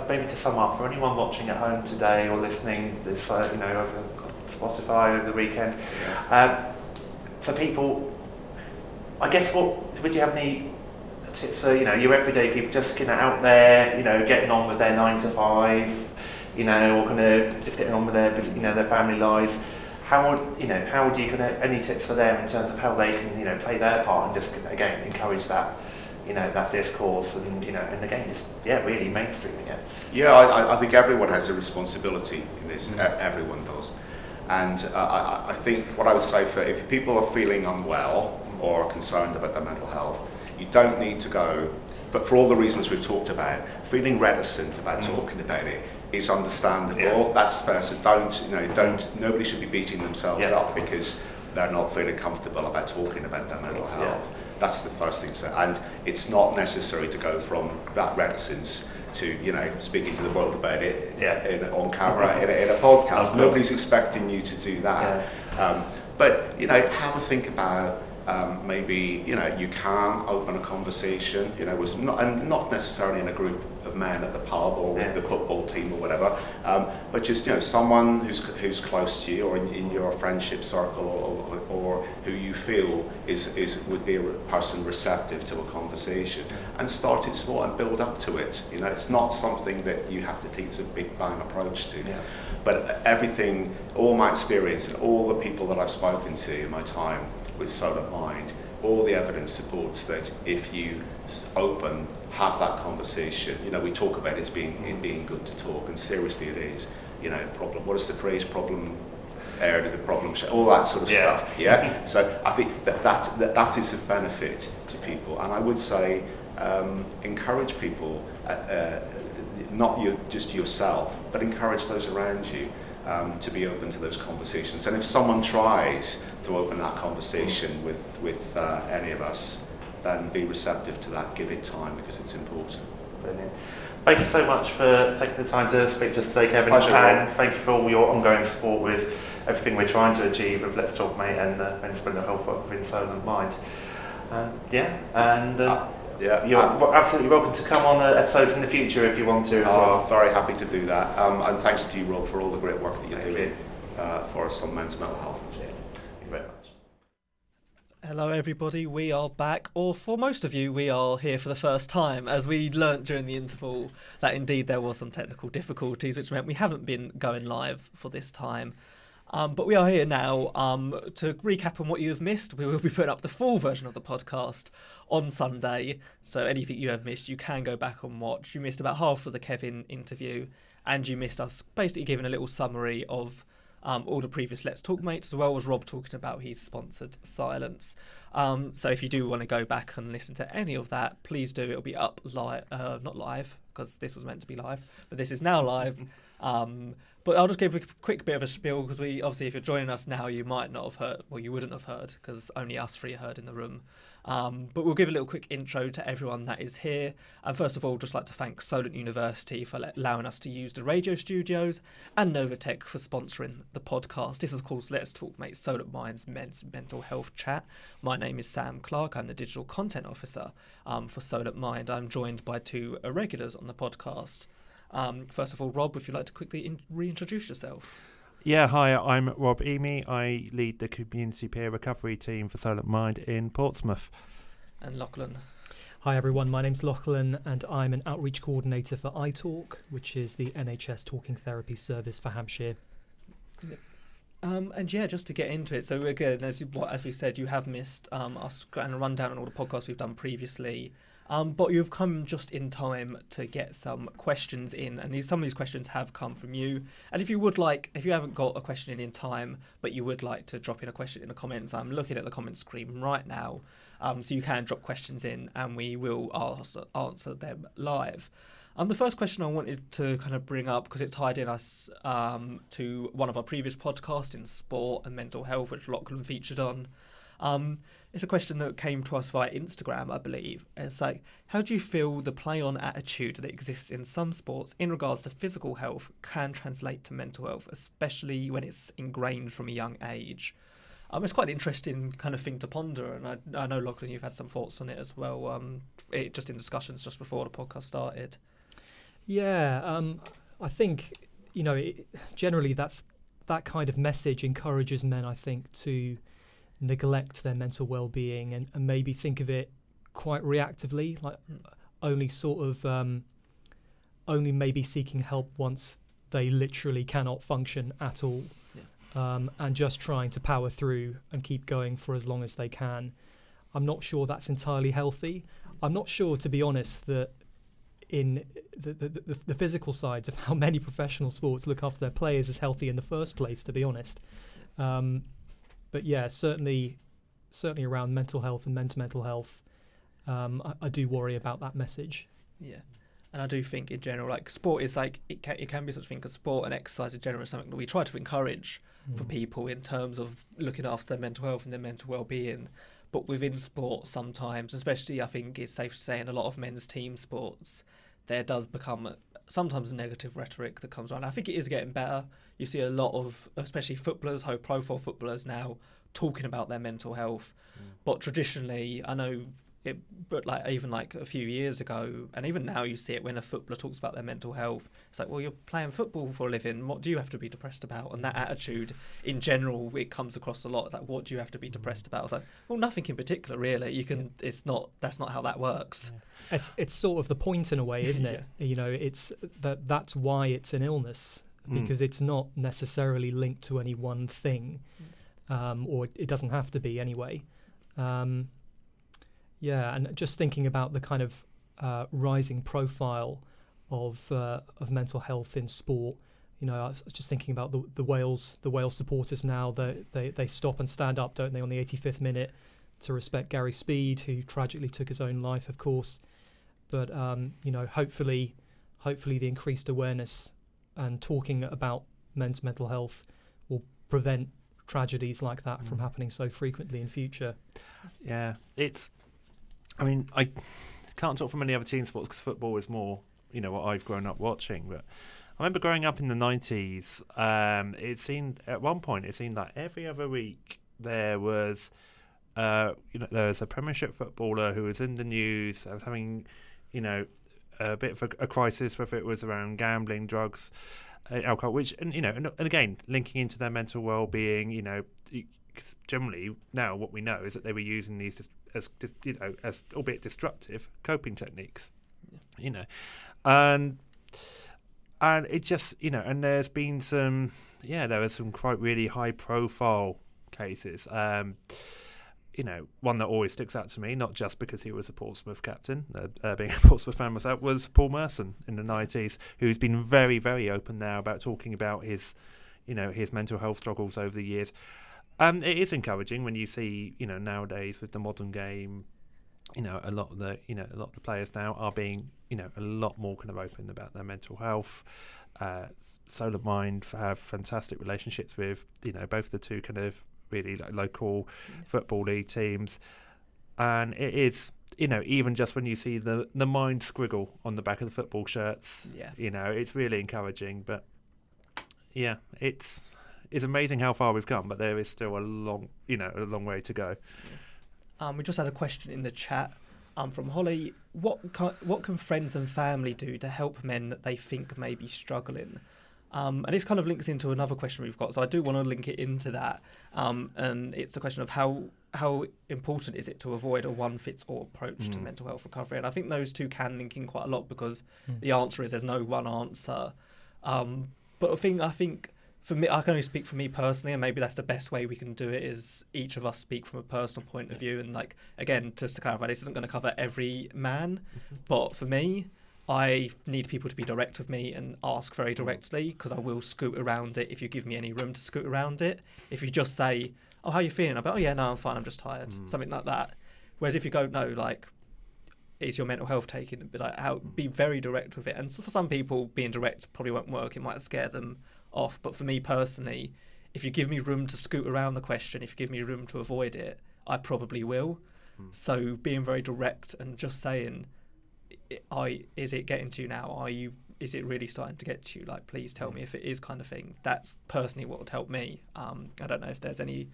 maybe to sum up, for anyone watching at home today or listening to this, over Spotify over the weekend, for people, I guess would you have any tips for your everyday people just out there, getting on with their 9 to 5, or kind of just getting on with their their family lives? How would you any tips for them in terms of how they can play their part and just again encourage that that discourse and and again just really mainstreaming it? Yeah, I think everyone has a responsibility in this. Everyone does, and I think what I would say if people are feeling unwell or concerned about their mental health, you don't need to go. But for all the reasons we've talked about, feeling reticent about talking about it is understandable. Yeah. That's fair. So nobody should be beating themselves up because they're not feeling comfortable about talking about their mental health. That's the first thing. And it's not necessary to go from that reticence to, speaking to the world about it on camera in a podcast. Nobody's expecting you to do that. Yeah. But have a think about maybe you can open a conversation. With not necessarily in a group of men at the pub or with the football team or whatever, but just someone who's close to you or in your friendship circle or who you feel would be a person receptive to a conversation, and start it small and build up to it. It's not something that you have to take a big bang approach to. Yeah. But everything, all my experience and all the people that I've spoken to in my time with Solent Mind, all the evidence supports that if you have that conversation, we talk about it being good to talk, and seriously it is. Problem. What is the phrase? Problem aired is a problem. All that sort of stuff. Yeah. So I think that is of benefit to people, and I would say encourage people, not just yourself, but encourage those around you to be open to those conversations. And if someone tries to open that conversation with any of us, then be receptive to that. Give it time, because it's important. Brilliant. Thank you so much for taking the time to speak to us today, Kevin. Pleasure. And thank you for all your ongoing support with everything we're trying to achieve with Let's Talk Mate and men's mental health work within Solent Mind. You're absolutely welcome to come on episodes in the future if you want to as well. Very happy to do that. And thanks to you, Rob, for all the great work that you're doing for us on men's mental health. Cheers. Thank you very much. Hello everybody, we are back, or for most of you we are here for the first time, as we learnt during the interval that indeed there was some technical difficulties, which meant we haven't been going live for this time. But we are here now to recap on what you have missed. We will be putting up the full version of the podcast on Sunday, so anything you have missed you can go back and watch. You missed about half of the Kevin interview, and you missed us basically giving a little summary of all the previous Let's Talk Mates, as well as Rob talking about his sponsored silence. So if you do want to go back and listen to any of that, please do. It'll be up not live, because this was meant to be live, but this is now live. But I'll just give a quick bit of a spiel, because we obviously, if you're joining us now, you might not have heard, well, you wouldn't have heard, because only us three heard in the room. But we'll give a little quick intro to everyone that is here. And first of all, just like to thank Solent University for allowing us to use the radio studios, and Novatech for sponsoring the podcast. This is, of course, Let's Talk Mate, Solent Mind's men's mental health chat. My name is Sam Clark. I'm the digital content officer for Solent Mind. I'm joined by two irregulars on the podcast. First of all, Rob, if you'd like to quickly reintroduce yourself. Yeah, hi, I'm Rob Emy. I lead the community peer recovery team for Solent Mind in Portsmouth. And Lachlan. Hi everyone, my name's Lachlan and I'm an outreach coordinator for iTalk, which is the NHS talking therapy service for Hampshire. And yeah, just to get into it, so again, as we said, you have missed us and a rundown on all the podcasts we've done previously. But you've come just in time to get some questions in, and some of these questions have come from you. And if you haven't got a question in time, but you would like to drop in a question in the comments, I'm looking at the comment screen right now, so you can drop questions in, and we will answer them live. The first question I wanted to kind of bring up, because it tied in us to one of our previous podcasts in sport and mental health, which Lachlan featured on. It's a question that came to us via Instagram, I believe. It's like, how do you feel the play-on attitude that exists in some sports in regards to physical health can translate to mental health, especially when it's ingrained from a young age? It's quite an interesting kind of thing to ponder, and I know, Lachlan, you've had some thoughts on it as well, just in discussions just before the podcast started. Yeah, I think, generally that kind of message encourages men, I think, to neglect their mental well-being and maybe think of it quite reactively, like only maybe seeking help once they literally cannot function at all, and just trying to power through and keep going for as long as they can. I'm not sure that's entirely healthy. I'm not sure, to be honest, that in the physical sides of how many professional sports look after their players is healthy in the first place, to be honest. But yeah, certainly around mental health and mental health, I do worry about that message. Yeah, and I do think in general, like sport is like it can be such a thing, because sport and exercise in general is something that we try to encourage for people in terms of looking after their mental health and their mental well-being. But within sport, sometimes, especially I think it's safe to say in a lot of men's team sports, there does become sometimes a negative rhetoric that comes around. I think it is getting better. You see a lot of, especially footballers, high-profile footballers now, talking about their mental health. But traditionally, I know it, but like even like a few years ago, and even now you see it when a footballer talks about their mental health. It's like, well, you're playing football for a living. What do you have to be depressed about? And that attitude, in general, it comes across a lot. It's like, what do you have to be depressed about? It's like, well, nothing in particular, really. You can. It's not. That's not how that works. It's sort of the point in a way, isn't it? You know, it's that's why it's an illness, because it's not necessarily linked to any one thing, or it doesn't have to be anyway. Yeah, and just thinking about the kind of rising profile of mental health in sport. You know, I was just thinking about the Wales supporters now. They stop and stand up, don't they, on the 85th minute to respect Gary Speed, who tragically took his own life, of course. But you know, hopefully the increased awareness and talking about men's mental health will prevent tragedies like that from happening so frequently in future. Yeah, I mean, I can't talk from any other team sports because football is more, you know, what I've grown up watching. But I remember growing up in the 90s, it seemed like every other week there was, there was a Premiership footballer who was in the news of having, you know, a bit of a crisis, whether it was around gambling, drugs, alcohol, which, and again, linking into their mental well-being, you know, generally now what we know is that they were using these as albeit destructive coping techniques, you know, and it just, you know, and there's been there were some quite really high profile cases. You know, one that always sticks out to me, not just because he was a Portsmouth captain, being a Portsmouth fan myself, was Paul Merson in the 90s, who's been very, very open now about talking about his mental health struggles over the years. It is encouraging when you see, you know, nowadays with the modern game, you know, a lot of the players now are being, you know, a lot more kind of open about their mental health. Solent Mind have fantastic relationships with, you know, both the two kind of really like local football league teams, and it is, you know, even just when you see the Mind squiggle on the back of the football shirts, you know, it's really encouraging. But yeah, it's amazing how far we've come, but there is still a long way to go. We just had a question in the chat from Holly. What can friends and family do to help men that they think may be struggling? And this kind of links into another question we've got, so I do want to link it into that. And it's the question of how important is it to avoid a one-fits-all approach to mental health recovery? And I think those two can link in quite a lot, because the answer is there's no one answer. But I think for me, I can only speak for me personally, and maybe that's the best way we can do it, is each of us speak from a personal point of view. And like, again, just to clarify, this isn't going to cover every man, but for me, I need people to be direct with me and ask very directly, because I will scoot around it if you give me any room to scoot around it. If you just say, oh, how are you feeling? I'll be, oh yeah, no, I'm fine, I'm just tired. Something like that. Whereas if you go, no, like, is your mental health taken? Be very direct with it. And for some people, being direct probably won't work. It might scare them off. But for me personally, if you give me room to scoot around the question, if you give me room to avoid it, I probably will. So being very direct and just saying, is it getting to you now? Is it really starting to get to you? Like, please tell me if it is, kind of thing. That's personally what would help me. I don't know if there's any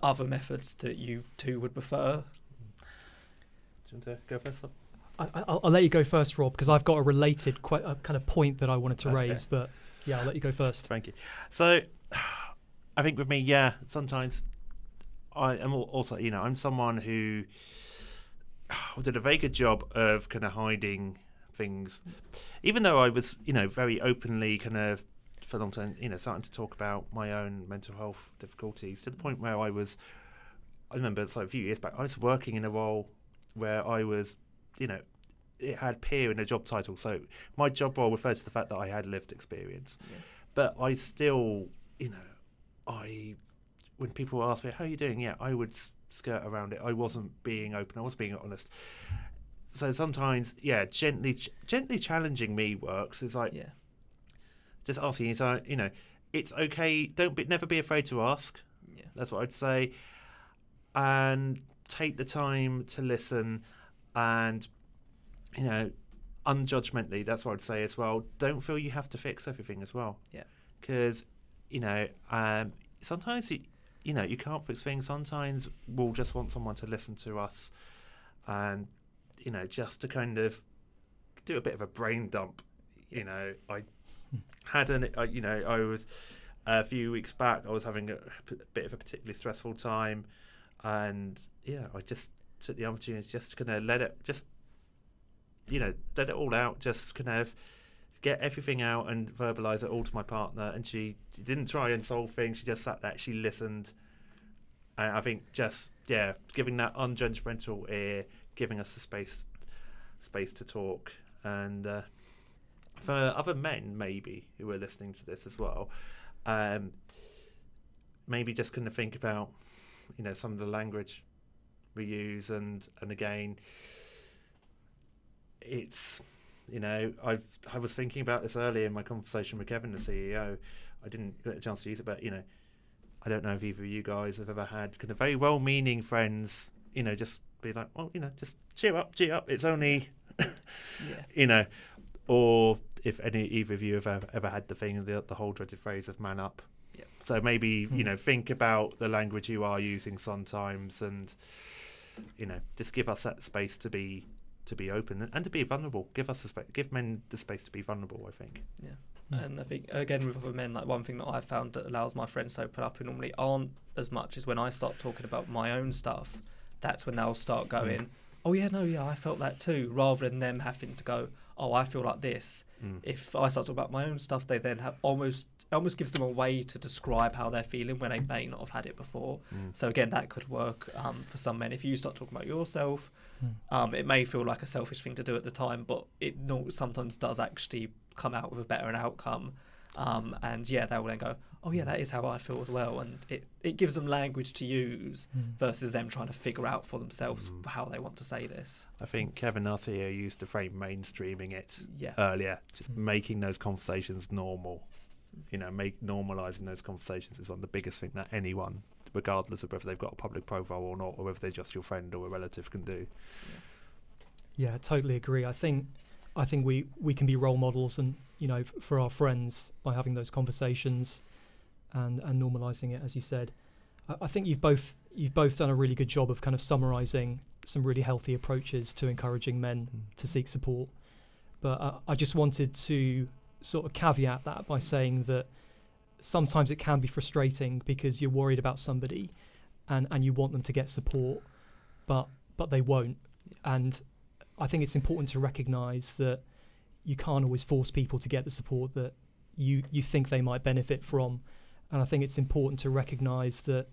other methods that you two would prefer. Do you want to go first? I'll let you go first, Rob, because I've got a related kind of point that I wanted to raise. But yeah, I'll let you go first. Thank you. So I think with me, yeah, sometimes I am also, you know, I'm someone who did a very good job of kind of hiding things, even though I was, you know, very openly kind of for a long time, you know, starting to talk about my own mental health difficulties, to the point where I remember it's like a few years back, I was working in a role where I was, you know, it had peer in a job title, so my job role referred to the fact that I had lived experience. But I still, you know, when people ask me, how are you doing? Yeah, I would skirt around it. I wasn't being open. I was being honest. So sometimes, yeah, gently challenging me works. It's like, just asking. So, you know, it's okay. Never be afraid to ask. That's what I'd say. And take the time to listen, and unjudgmentally. That's what I'd say as well. Don't feel you have to fix everything as well. Yeah. Because sometimes you can't fix things. Sometimes we'll just want someone to listen to us, and just to kind of do a bit of a brain dump. I had I was a few weeks back. I was having a bit of a particularly stressful time, and I just took the opportunity just to kind of let it all out. Just kind of get everything out and verbalise it all to my partner. And she didn't try and solve things. She just sat there. She listened. And I think just giving that unjudgmental ear, giving us the space to talk. And for other men maybe who are listening to this as well, maybe just kind of think about some of the language we use, and again, it's I was thinking about this earlier in my conversation with Kevin, the CEO. I didn't get a chance to use it, but I don't know if either of you guys have ever had kind of very well-meaning friends, just be like, well, just cheer up, it's only or if either of you have ever had the thing, the whole dreaded phrase of man up. Yeah. So maybe think about the language you are using sometimes, and just give us that space to be open and to be vulnerable. Give men the space to be vulnerable, I think. Yeah. And I think, again, with other men, like one thing that I've found that allows my friends to open up who normally aren't as much is when I start talking about my own stuff. That's when they'll start going, oh yeah, no, yeah, I felt that too, rather than them having to go, oh, I feel like this. If I start talking about my own stuff, they then have almost gives them a way to describe how they're feeling when they may not have had it before. So again, that could work for some men. If you start talking about yourself, it may feel like a selfish thing to do at the time, but it sometimes does actually come out with a better outcome. And they will then go, oh yeah, that is how I feel as well, and it gives them language to use versus them trying to figure out for themselves how they want to say this. I think Kevin Arcia used the phrase mainstreaming it earlier, just making those conversations normal. Normalising those conversations is one of the biggest things that anyone, regardless of whether they've got a public profile or not, or whether they're just your friend or a relative, can do. Yeah, I totally agree. I think we can be role models, and for our friends, by having those conversations and normalising it, as you said. I think you've both done a really good job of kind of summarising some really healthy approaches to encouraging men to seek support. But I just wanted to sort of caveat that by saying that sometimes it can be frustrating because you're worried about somebody and you want them to get support, but they won't. And I think it's important to recognise that you can't always force people to get the support that you think they might benefit from. And I think it's important to recognise that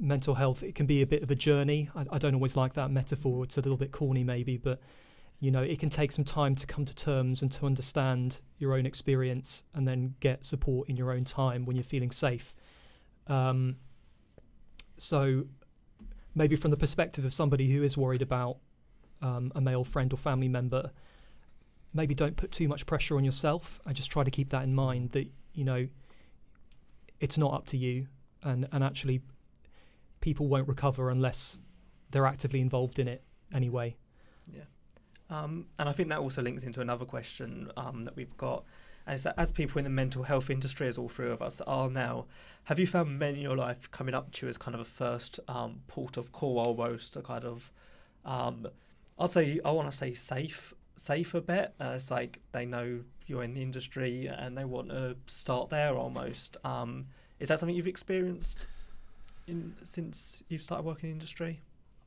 mental health, it can be a bit of a journey. I don't always like that metaphor. It's a little bit corny maybe, but it can take some time to come to terms and to understand your own experience and then get support in your own time when you're feeling safe. So maybe from the perspective of somebody who is worried about a male friend or family member, maybe don't put too much pressure on yourself. I just try to keep that in mind, that it's not up to you, and actually people won't recover unless they're actively involved in it anyway. And I think that also links into another question that we've got, and it's that as people in the mental health industry, as all three of us are now, have you found men in your life coming up to you as kind of a first port of call, almost a kind of I want to say safer bet? It's like they know you're in the industry and they want to start there almost. Is that something you've experienced since you've started working in the industry?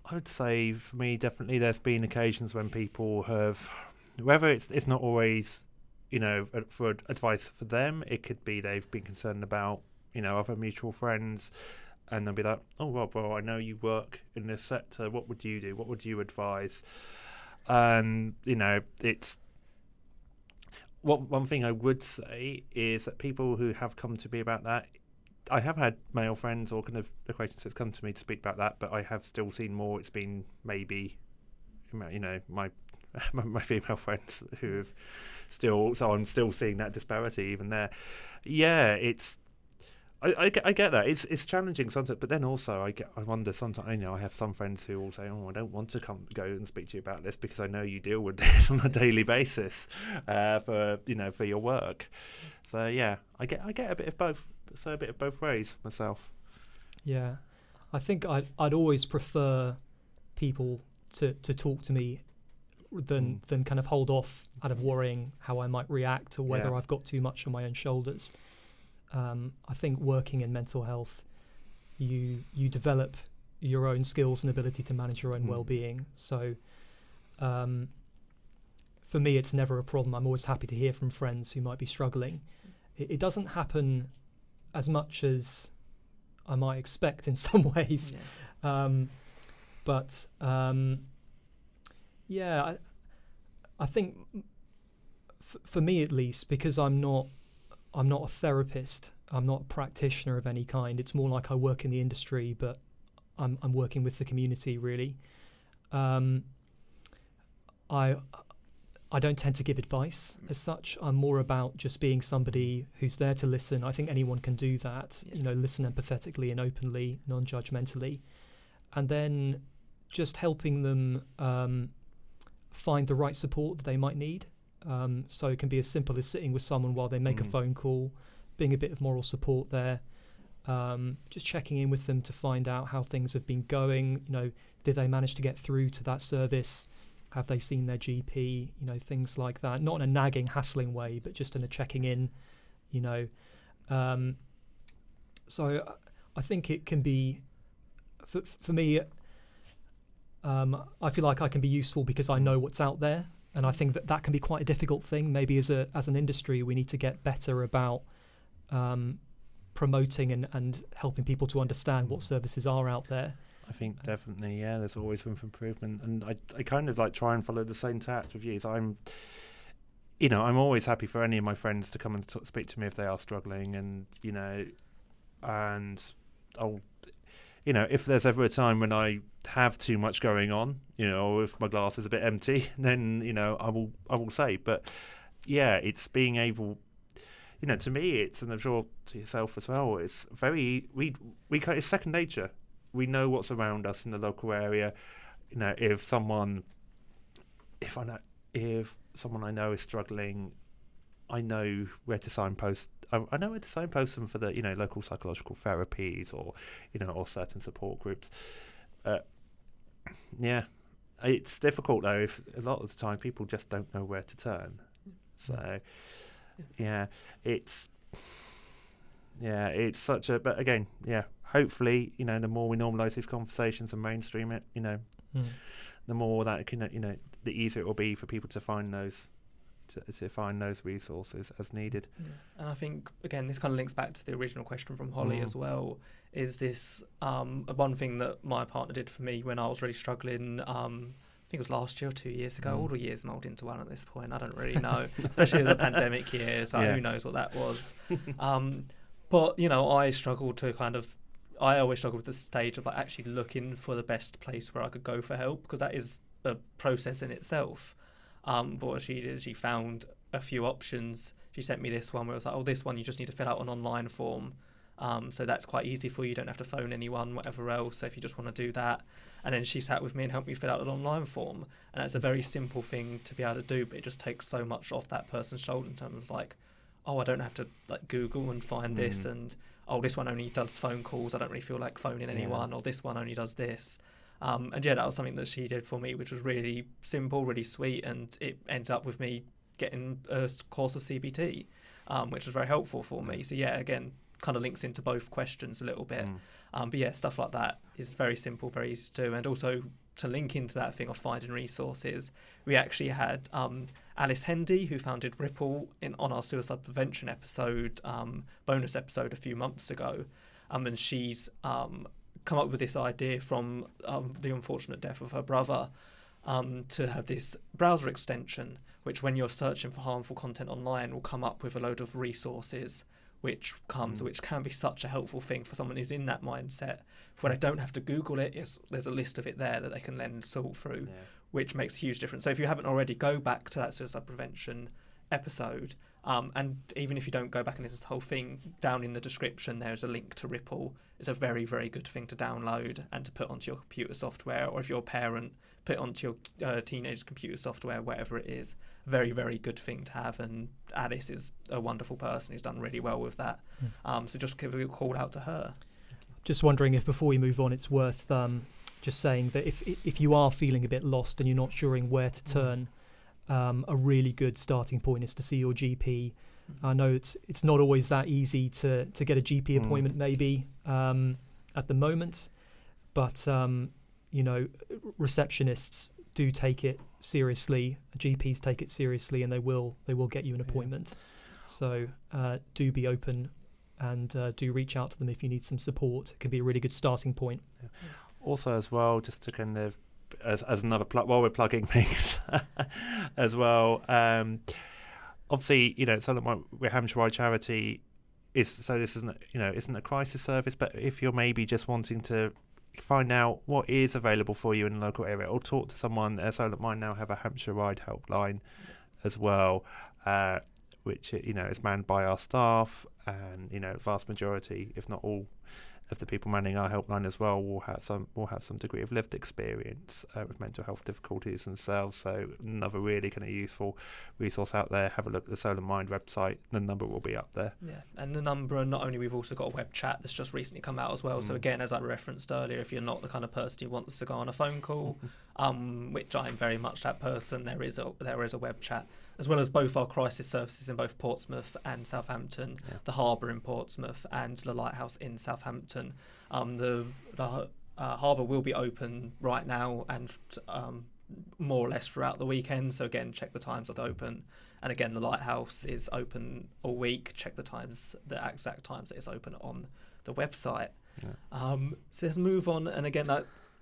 I would say for me, definitely there's been occasions when people have, whether it's not always, for advice for them, it could be they've been concerned about, other mutual friends, and they'll be like, oh, Rob, well, I know you work in this sector. What would you do? What would you advise? And, it's... One thing I would say is that people who have come to me about that, I have had male friends or kind of acquaintances come to me to speak about that, but I have still seen more. It's been maybe, my female friends who have still, so I'm still seeing that disparity even there. Yeah, I get that. It's challenging sometimes, but then also I wonder sometimes. I have some friends who will say, "Oh, I don't want to go and speak to you about this because I know you deal with this on a daily basis for your work." So yeah, I get a bit of both. So a bit of both ways myself. Yeah, I think I'd always prefer people to talk to me than kind of hold off out of worrying how I might react or whether I've got too much on my own shoulders. I think working in mental health, you develop your own skills and ability to manage your own well-being. So for me, it's never a problem. I'm always happy to hear from friends who might be struggling. It doesn't happen as much as I might expect in some ways. But I think for me at least, because I'm not a therapist, I'm not a practitioner of any kind. It's more like I work in the industry, but I'm working with the community really. I don't tend to give advice as such. I'm more about just being somebody who's there to listen. I think anyone can do that, listen empathetically and openly, non-judgmentally, and then just helping them find the right support that they might need. So it can be as simple as sitting with someone while they make a phone call, being a bit of moral support there, just checking in with them to find out how things have been going. Did they manage to get through to that service? Have they seen their GP? Things like that. Not in a nagging, hassling way, but just in a checking in. So I think it can be, for me, I feel like I can be useful because I know what's out there, and I think that can be quite a difficult thing. Maybe as an industry, we need to get better about promoting and helping people to understand what services are out there. I think definitely, there's always room for improvement, and I kind of like try and follow the same tact with you. So I'm always happy for any of my friends to come and speak to me if they are struggling, and and I'll, if there's ever a time when I have too much going on, or if my glass is a bit empty, then I will say. But yeah, it's being able, to me, and I'm sure to yourself as well. It's very it's second nature. We know what's around us in the local area. If someone I know is struggling, I know where to signpost. I know where to signpost them for the local psychological therapies or or certain support groups. It's difficult though. If a lot of the time people just don't know where to turn. So it's such a. But again, hopefully, the more we normalise these conversations and mainstream it, the more that can, the easier it will be for people to find those, to find those resources as needed. Yeah. And I think again, this kind of links back to the original question from Holly as well. Is this one thing that my partner did for me when I was really struggling? I think it was last year or 2 years ago. All the years mould into one at this point. I don't really know, especially the pandemic year. So who knows what that was? But I always struggled with the stage of actually looking for the best place where I could go for help, because that is a process in itself. But what she did, she found a few options. She sent me this one where it was like, this one you just need to fill out an online form. So that's quite easy for you. You don't have to phone anyone, whatever else. So if you just want to do that. And then she sat with me and helped me fill out an online form. And that's a very simple thing to be able to do, but it just takes so much off that person's shoulder in terms of I don't have to Google and find this, and this one only does phone calls. I don't really feel like phoning anyone, or this one only does this. And that was something that she did for me, which was really simple, really sweet, and it ended up with me getting a course of CBT, which was very helpful for me. So again, kind of links into both questions a little bit. But stuff like that is very simple, very easy to do. And also to link into that thing of finding resources, we actually had Alice Hendy, who founded Ripple, on our suicide prevention episode, bonus episode a few months ago. And she's come up with this idea from the unfortunate death of her brother, to have this browser extension, which when you're searching for harmful content online will come up with a load of resources, which can be such a helpful thing for someone who's in that mindset, where they don't have to Google it. There's a list of it there that they can then sort through, which makes a huge difference. So if you haven't already, go back to that suicide prevention episode And even if you don't go back and listen to the whole thing, down in the description there's a link to Ripple. It's a very, very good thing to download and to put onto your computer software, or if you're a parent, put it onto your teenager's computer software, whatever it is. Very, very good thing to have, and Alice is a wonderful person who's done really well with that. So just give a call out to her. Just wondering if before we move on, it's worth just saying that if you are feeling a bit lost and you're not sure where to turn, a really good starting point is to see your GP. I know it's not always that easy to get a GP appointment maybe at the moment, but receptionists do take it seriously, GPs take it seriously, and they will get you an appointment. So do be open and do reach out to them if you need some support. It can be a really good starting point. Also as well, just to kind of as another plug while we're plugging things as well, obviously, Solent Mind, we're Hampshire-wide charity, this isn't a crisis service, but if you're maybe just wanting to find out what is available for you in the local area, or talk to someone, Solent Mind now have a Hampshire-wide helpline as well, which is manned by our staff, and vast majority, if not all, of the people manning our helpline as well will have some degree of lived experience with mental health difficulties themselves. So another really kind of useful resource out there. Have a look at the Solent Mind website. The number will be up there. Yeah, and the number, not only, we've also got a web chat that's just recently come out as well. So again, as I referenced earlier, if you're not the kind of person who wants to go on a phone call, which I'm very much that person, there is a web chat, as well as both our crisis services in both Portsmouth and Southampton, the Harbour in Portsmouth and the Lighthouse in Southampton. The Harbour will be open right now and more or less throughout the weekend. So again, check the times of the open. And again, the Lighthouse is open all week. Check the exact times that it's open on the website. Yeah. So let's move on. And again,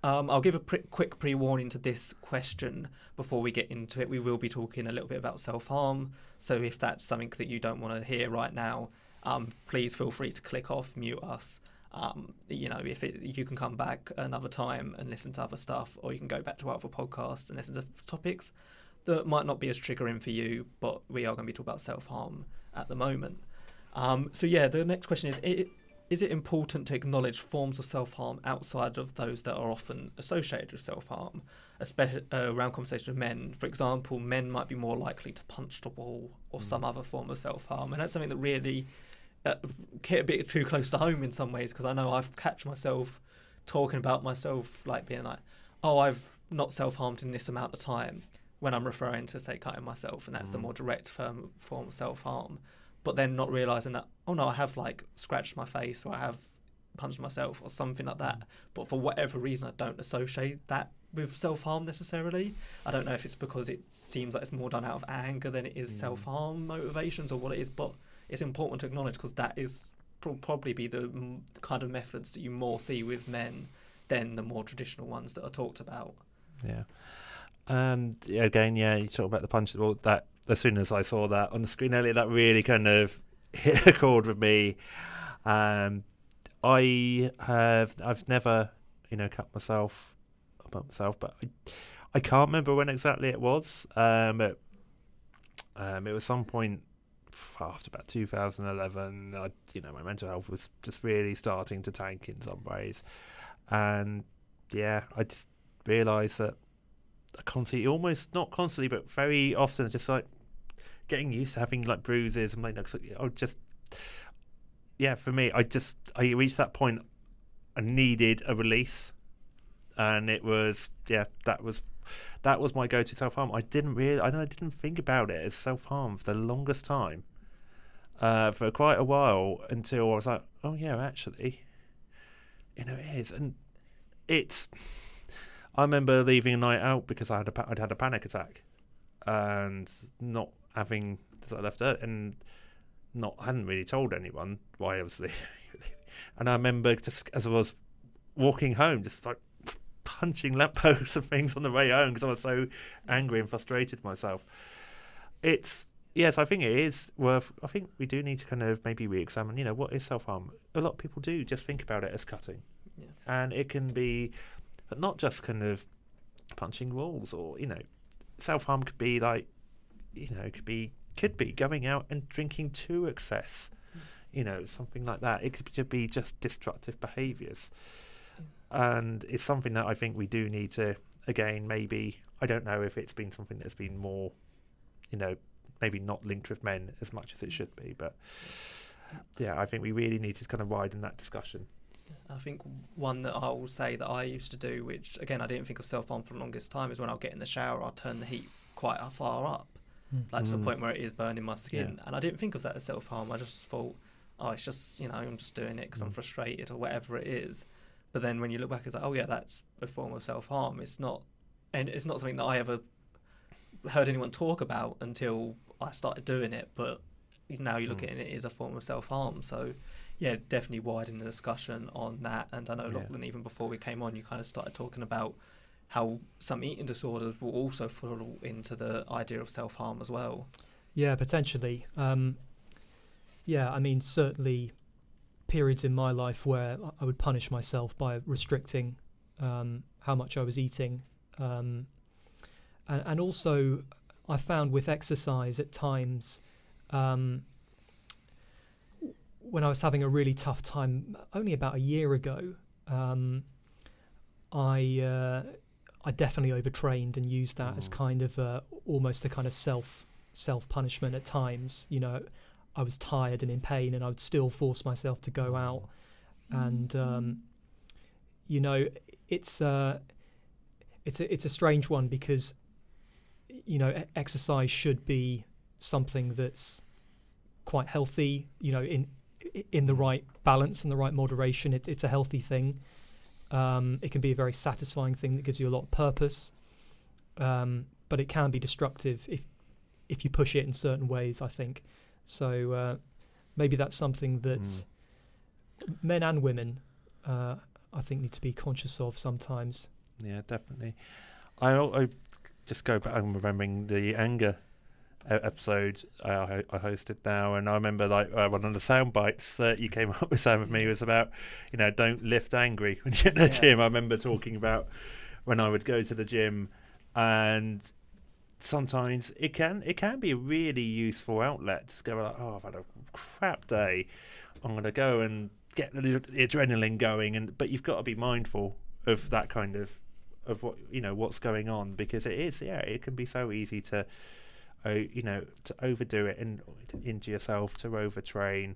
I'll give a quick pre-warning to this question before we get into it. We will be talking a little bit about self-harm. So if that's something that you don't want to hear right now, please feel free to click off, mute us. You can come back another time and listen to other stuff, or you can go back to our other podcasts and listen to topics that might not be as triggering for you, but we are going to be talking about self-harm at the moment. The next question is it important to acknowledge forms of self-harm outside of those that are often associated with self-harm, especially around conversations with men? For example, men might be more likely to punch the wall or some other form of self-harm, and that's something that really hit a bit too close to home in some ways, because I know I've catch myself talking about myself, like being like, oh, I've not self-harmed in this amount of time, when I'm referring to, say, cutting myself, and that's the more direct form of self-harm. But then not realising that, oh no, I have like scratched my face, or I have punched myself or something like that. But for whatever reason, I don't associate that with self-harm necessarily. I don't know if it's because it seems like it's more done out of anger than it is self-harm motivations, or what it is, but it's important to acknowledge, because that is probably be the kind of methods that you more see with men than the more traditional ones that are talked about. Yeah. And again, you talk about the punch. Well, that as soon as I saw that on the screen earlier, that really kind of hit a chord with me. I've never, cut myself, but I can't remember when exactly it was. It was some point after about 2011. My mental health was just really starting to tank in some ways, and I just realised that constantly, almost not constantly, but very often, just like getting used to having like bruises and like for me, I reached that point. I needed a release, and it was that was my go-to self-harm. I didn't think about it as self-harm for the longest time, for quite a while, until I was like, oh yeah, actually, it is, and it's. I remember leaving a night out because I'd had a panic attack, and not having, so I left it and hadn't really told anyone why I was leaving. And I remember just as I was walking home, just like punching lampposts and things on the way home because I was so angry and frustrated with myself. I think it is worth. I think we do need to kind of maybe re-examine. What is self-harm? A lot of people do just think about it as cutting, and it can be. But not just kind of punching walls, or self-harm could be like, it could be could be going out and drinking to excess, something like that. It could be just destructive behaviours. And it's something that I think we do need to, again, maybe, I don't know if it's been something that's been more, maybe not linked with men as much as it should be, but I think we really need to kind of widen that discussion. I think one that I will say that I used to do, which again I didn't think of self-harm for the longest time, is when I'll get in the shower, I'll turn the heat quite far up, like to the point where it is burning my skin. And I didn't think of that as self-harm. I just thought, oh, it's just, I'm just doing it because I'm frustrated or whatever it is. But then when you look back, it's like, oh yeah, that's a form of self-harm. It's not something that I ever heard anyone talk about until I started doing it. But now you look at it, it is a form of self-harm. So yeah, definitely widen the discussion on that. And I know, Lachlan, even before we came on, you kind of started talking about how some eating disorders will also fall into the idea of self-harm as well. Yeah, potentially. Certainly periods in my life where I would punish myself by restricting how much I was eating. And also I found with exercise at times, when I was having a really tough time, only about a year ago, I definitely overtrained and used that as kind of almost a kind of self punishment at times. I was tired and in pain, and I would still force myself to go out. And it's a strange one because exercise should be something that's quite healthy. In the right balance and the right moderation, it's a healthy thing. It can be a very satisfying thing that gives you a lot of purpose, but it can be destructive if you push it in certain ways, I think. So maybe that's something that men and women, I think, need to be conscious of sometimes. Yeah, definitely. I just go back. I'm remembering the anger episode I hosted now, and I remember one of the sound bites you came up with, Sam, with me was about don't lift angry when you're in the gym. I remember talking about when I would go to the gym, and sometimes it can be a really useful outlet to go like, oh, I've had a crap day, I'm going to go and get the adrenaline going, but you've got to be mindful of that kind of what what's going on, because it can be so easy to to overdo it and to injure yourself, to overtrain.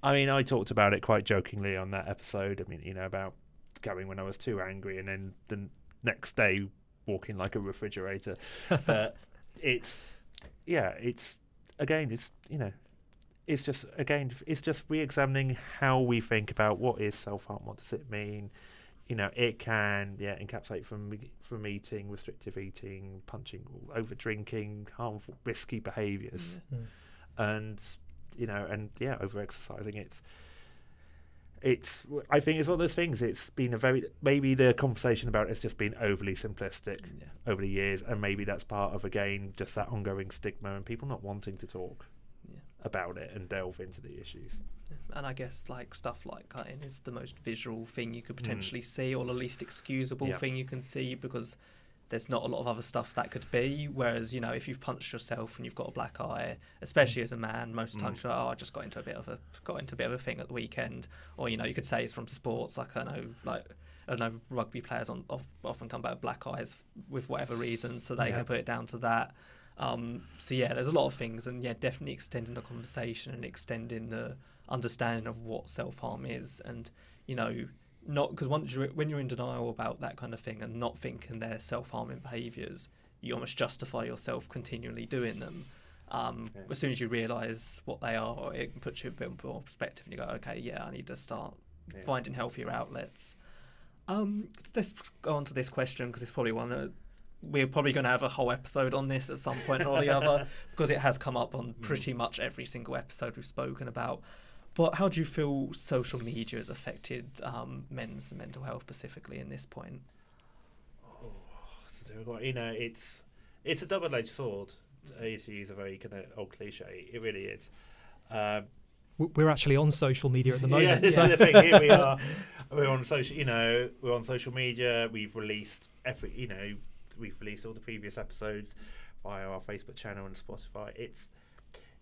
I mean, I talked about it quite jokingly on that episode. I mean, about going when I was too angry and then the next day walking like a refrigerator. It's just re-examining how we think about what is self-harm, what does it mean. It can encapsulate from eating, restrictive eating, punching, over drinking, harmful, risky behaviours, and over exercising. I think it's one of those things. It's been maybe the conversation about it's just been overly simplistic over the years, and maybe that's part of just that ongoing stigma and people not wanting to talk about it and delve into the issues. And I guess stuff like cutting is the most visual thing you could potentially see, or the least excusable thing you can see, because there's not a lot of other stuff that could be. Whereas if you've punched yourself and you've got a black eye, especially as a man, most of the time you're like, I just got into a bit of a thing at the weekend, or you could say it's from sports. I know rugby players often come back with black eyes with whatever reason, so they can put it down to that. There's a lot of things, and definitely extending the conversation and extending the understanding of what self-harm is, and not because when you're in denial about that kind of thing and not thinking they're self-harming behaviours, you almost justify yourself continually doing them. As soon as you realise what they are, it puts you a bit more perspective, and you go, okay, I need to start finding healthier outlets. Let's go on to this question, because it's probably one that we're probably going to have a whole episode on this at some point or the other, because it has come up on pretty much every single episode we've spoken about. But how do you feel social media has affected men's mental health specifically in this point? It's a double-edged sword, to use a very kind of old cliche. It really is. We're actually on social media at the moment. Yeah, this is the thing. Here we are. We're on social. We're on social media. We've released all the previous episodes. via our Facebook channel and Spotify.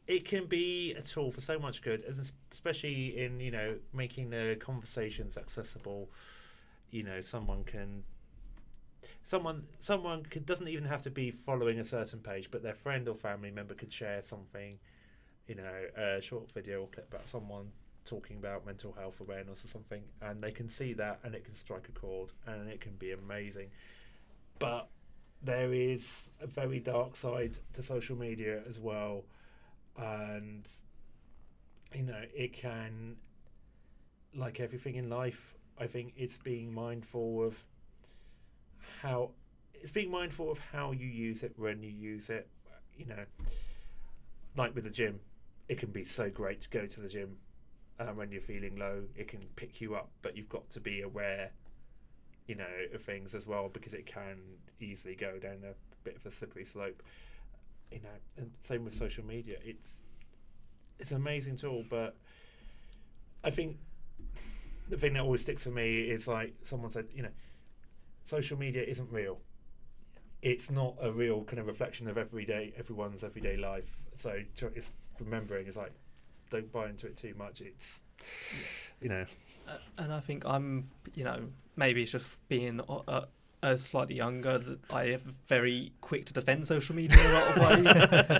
It can be a tool for so much good, especially in, you know, making the conversations accessible. You know, someone doesn't even have to be following a certain page, but their friend or family member could share something, you know, a short video or clip about someone talking about mental health awareness or something, and they can see that and it can strike a chord and it can be amazing. But there is a very dark side to social media as well, and, you know, it can, like everything in life, I think it's being mindful of how you use it, when you use it. You know, like with the gym, it can be so great to go to the gym when you're feeling low. It can pick you up, but you've got to be aware, you know, of things as well, because it can easily go down a bit of a slippery slope. You know, and same with social media. It's an amazing tool, but I think the thing that always sticks for me is, like someone said, you know, social media isn't real. It's not a real kind of reflection of everyone's everyday life. So it's remembering is like, don't buy into it too much. It's, you know. And I think I'm, you know, maybe it's just being slightly younger, that I am very quick to defend social media in a lot of ways.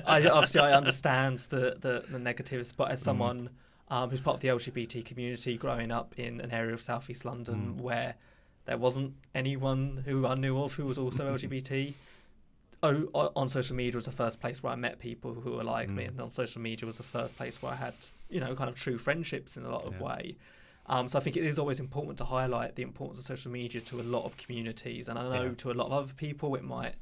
I understand the negatives, but as someone who's part of the LGBT community, growing up in an area of South East London where there wasn't anyone who I knew of who was also LGBT, on social media was the first place where I met people who were like me, and on social media was the first place where I had, you know, kind of true friendships in a lot of way. So I think it is always important to highlight the importance of social media to a lot of communities, and I know to a lot of other people it might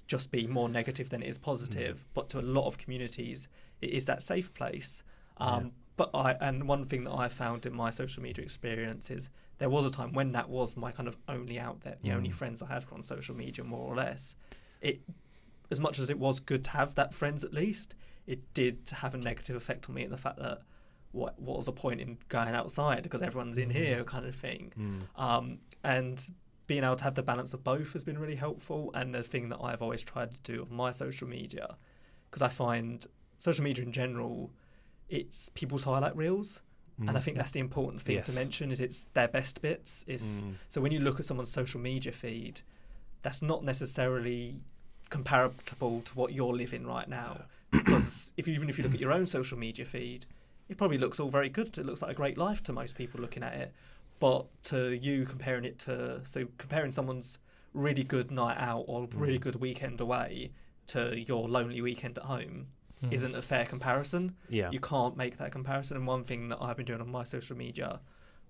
just be more negative than it is positive, but to a lot of communities it is that safe place. But one thing that I found in my social media experience is there was a time when that was my kind of only outlet, the only friends I had on social media, more or less. It, as much as it was good to have that friends at least, it did have a negative effect on me in the fact that what was the point in going outside because everyone's in here kind of thing. And being able to have the balance of both has been really helpful, and the thing that I've always tried to do on my social media, because I find social media in general, it's people's highlight reels, and I think that's the important thing to mention, is it's their best bits. So when you look at someone's social media feed, that's not necessarily comparable to what you're living right now, because even if you look at your own social media feed, it probably looks all very good. It looks like a great life to most people looking at it, but to you comparing someone's really good night out or really good weekend away to your lonely weekend at home isn't a fair comparison. You can't make that comparison. And one thing that I've been doing on my social media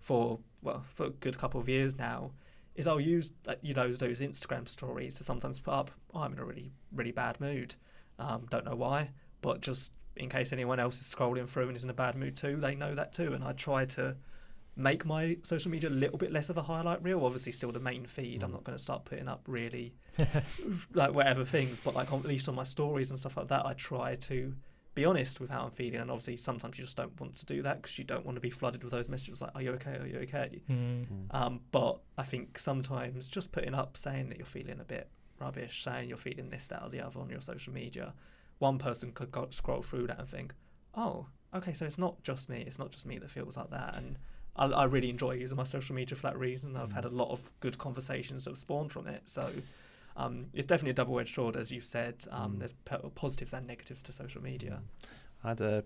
for a good couple of years now is I'll use those Instagram stories to sometimes put up, I'm in a really, really bad mood. Don't know why, but just in case anyone else is scrolling through and is in a bad mood too, they know that too. And I try to make my social media a little bit less of a highlight reel. Obviously still the main feed. I'm not going to start putting up really like whatever things, but like at least on my stories and stuff like that, I try to be honest with how I'm feeling. And obviously sometimes you just don't want to do that because you don't want to be flooded with those messages like, are you okay? But I think sometimes just putting up saying that you're feeling a bit rubbish, saying you're feeling this, that or the other on your social media, one person could scroll through that and think, oh, okay, so it's not just me that feels like that. And I really enjoy using my social media for that reason. I've had a lot of good conversations that have spawned from it. So it's definitely a double-edged sword, as you've said. There's positives and negatives to social media. I had a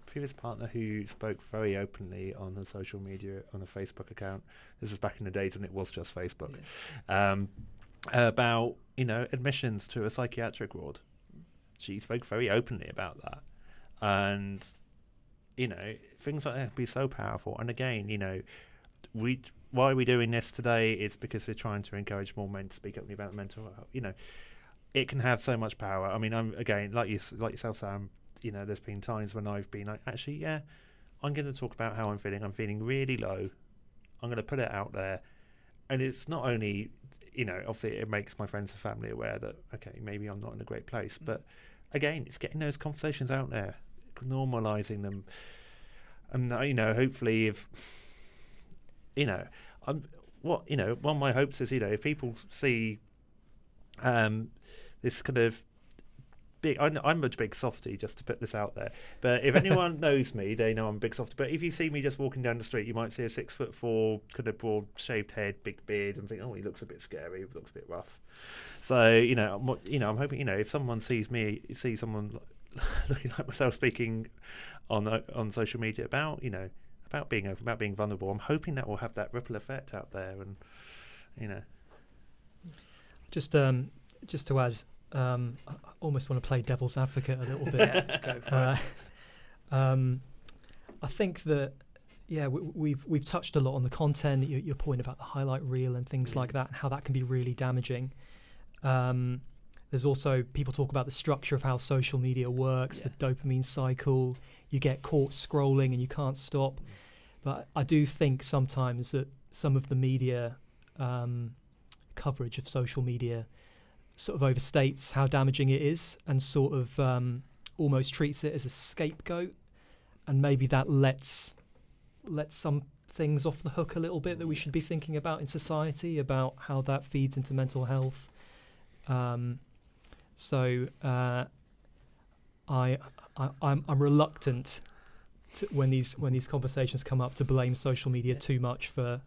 previous partner who spoke very openly on the social media, on a Facebook account. This was back in the days when it was just Facebook. About, admissions to a psychiatric ward. She spoke very openly about that. And things like that can be so powerful. And again, why are we doing this today is because we're trying to encourage more men to speak openly about mental health. It can have so much power. I mean, I'm again like yourself, Sam. There's been times when I've been like, actually, I'm going to talk about how I'm feeling. I'm feeling really low. I'm going to put it out there, and it's not only, obviously it makes my friends and family aware that okay, maybe I'm not in a great place, but again, it's getting those conversations out there, normalizing them, and hopefully if one of my hopes is if people see this kind of I'm a big softie, just to put this out there. But if anyone knows me, they know I'm a big softie. But if you see me just walking down the street, you might see a 6'4", kind of broad shaved head, big beard, and think, oh, he looks a bit scary, he looks a bit rough. So I'm hoping, if someone sees someone looking like myself speaking on social media about being open, about being vulnerable, I'm hoping that will have that ripple effect out there, and Just to add, I almost want to play devil's advocate a little bit. Go for it. I think that we've touched a lot on the content. Your point about the highlight reel and things like that, and how that can be really damaging. There's also, people talk about the structure of how social media works, the dopamine cycle. You get caught scrolling and you can't stop. But I do think sometimes that some of the media coverage of social media sort of overstates how damaging it is, and sort of almost treats it as a scapegoat, and maybe that lets some things off the hook a little bit that we should be thinking about in society, about how that feeds into mental health. So I'm reluctant when these conversations come up to blame social media too much for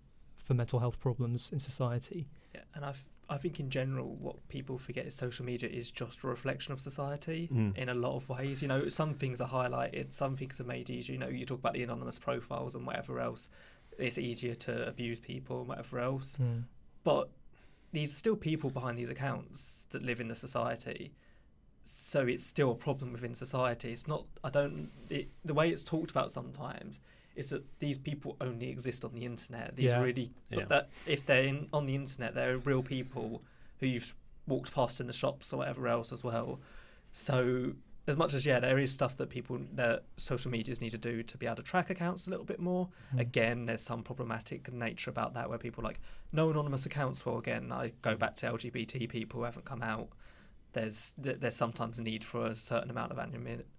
mental health problems in society. Yeah, and I think in general what people forget is social media is just a reflection of society in a lot of ways. Some things are highlighted, some things are made easier. You talk about the anonymous profiles and whatever else. It's easier to abuse people and whatever else. But these are still people behind these accounts that live in the society. So it's still a problem within society. It's not, the way it's talked about sometimes is that these people only exist on the internet. But that if they're on the internet, they're real people who you've walked past in the shops or whatever else as well. So as much as there is stuff that social medias need to do to be able to track accounts a little bit more. Again, there's some problematic nature about that where people are like, no anonymous accounts. Well, again, I go back to LGBT people who haven't come out. There's sometimes a need for a certain amount of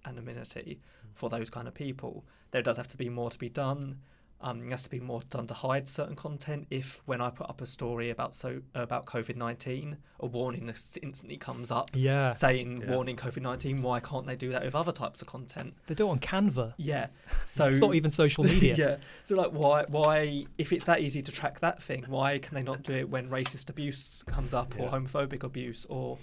anonymity for those kind of people. There does have to be more to be done. There has to be more done to hide certain content. If when I put up a story about COVID-19, a warning instantly comes up saying warning COVID-19, why can't they do that with other types of content? They do it on Canva. Yeah, so it's not even social media. Yeah, so like why if it's that easy to track that thing, why can they not do it when racist abuse comes up or homophobic abuse or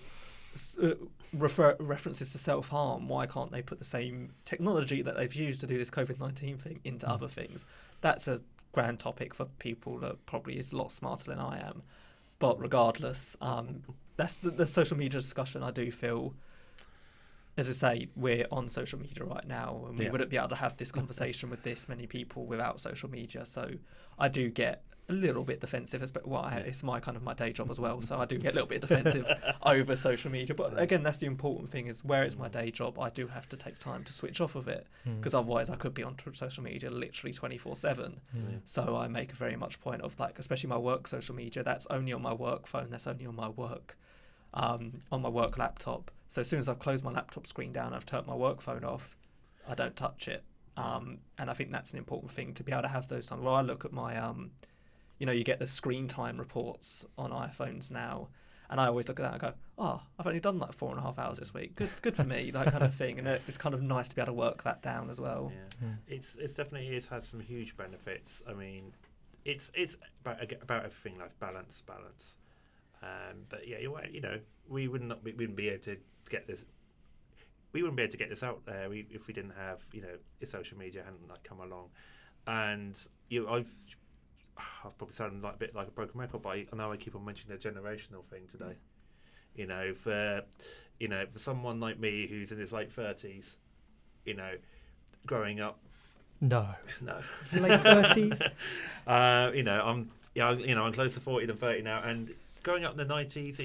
references to self-harm? Why can't they put the same technology that they've used to do this COVID-19 thing into other things? That's a grand topic for people that probably is a lot smarter than I am. But regardless, that's the social media discussion. I do feel, as I say, we're on social media right now, and we wouldn't be able to have this conversation with this many people without social media. So I do get a little bit defensive, it's my day job as well, so I do get a little bit defensive over social media. But again, that's the important thing, is where it's my day job, I do have to take time to switch off of it, because otherwise I could be on social media literally 24/7. So I make a very much point of, like, especially my work social media, that's only on my work phone, that's only on my work laptop. So as soon as I've closed my laptop screen down, I've turned my work phone off, I don't touch it. And I think that's an important thing, to be able to have those times where I look at my you get the screen time reports on iPhones now, and I always look at that and go, I've only done like 4.5 hours this week. Good for me, that kind of thing. And it's kind of nice to be able to work that down as well. It's definitely has some huge benefits. I mean, it's about everything, like balance. But we wouldn't be able to get this. We wouldn't be able to get this out there if we didn't have if social media hadn't come along. And I've probably sounded like a bit like a broken record, but I know I keep on mentioning the generational thing today. For someone like me who's in his late 30s, growing up. No. Late 30s. I'm closer to 40 than 30 now, and growing up in the 90s,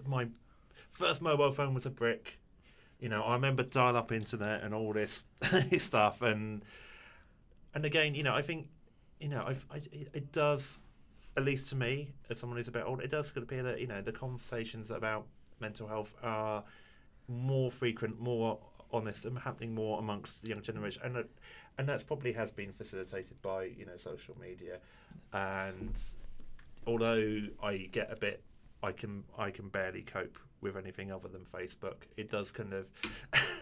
my first mobile phone was a brick. I remember dial-up internet and all this stuff, and again, I think. It does, at least to me, as someone who's a bit older, it does appear that the conversations about mental health are more frequent, more honest, and happening more amongst the young generation, and that's probably has been facilitated by social media. And although I get a bit I can barely cope with anything other than Facebook. It does kind of,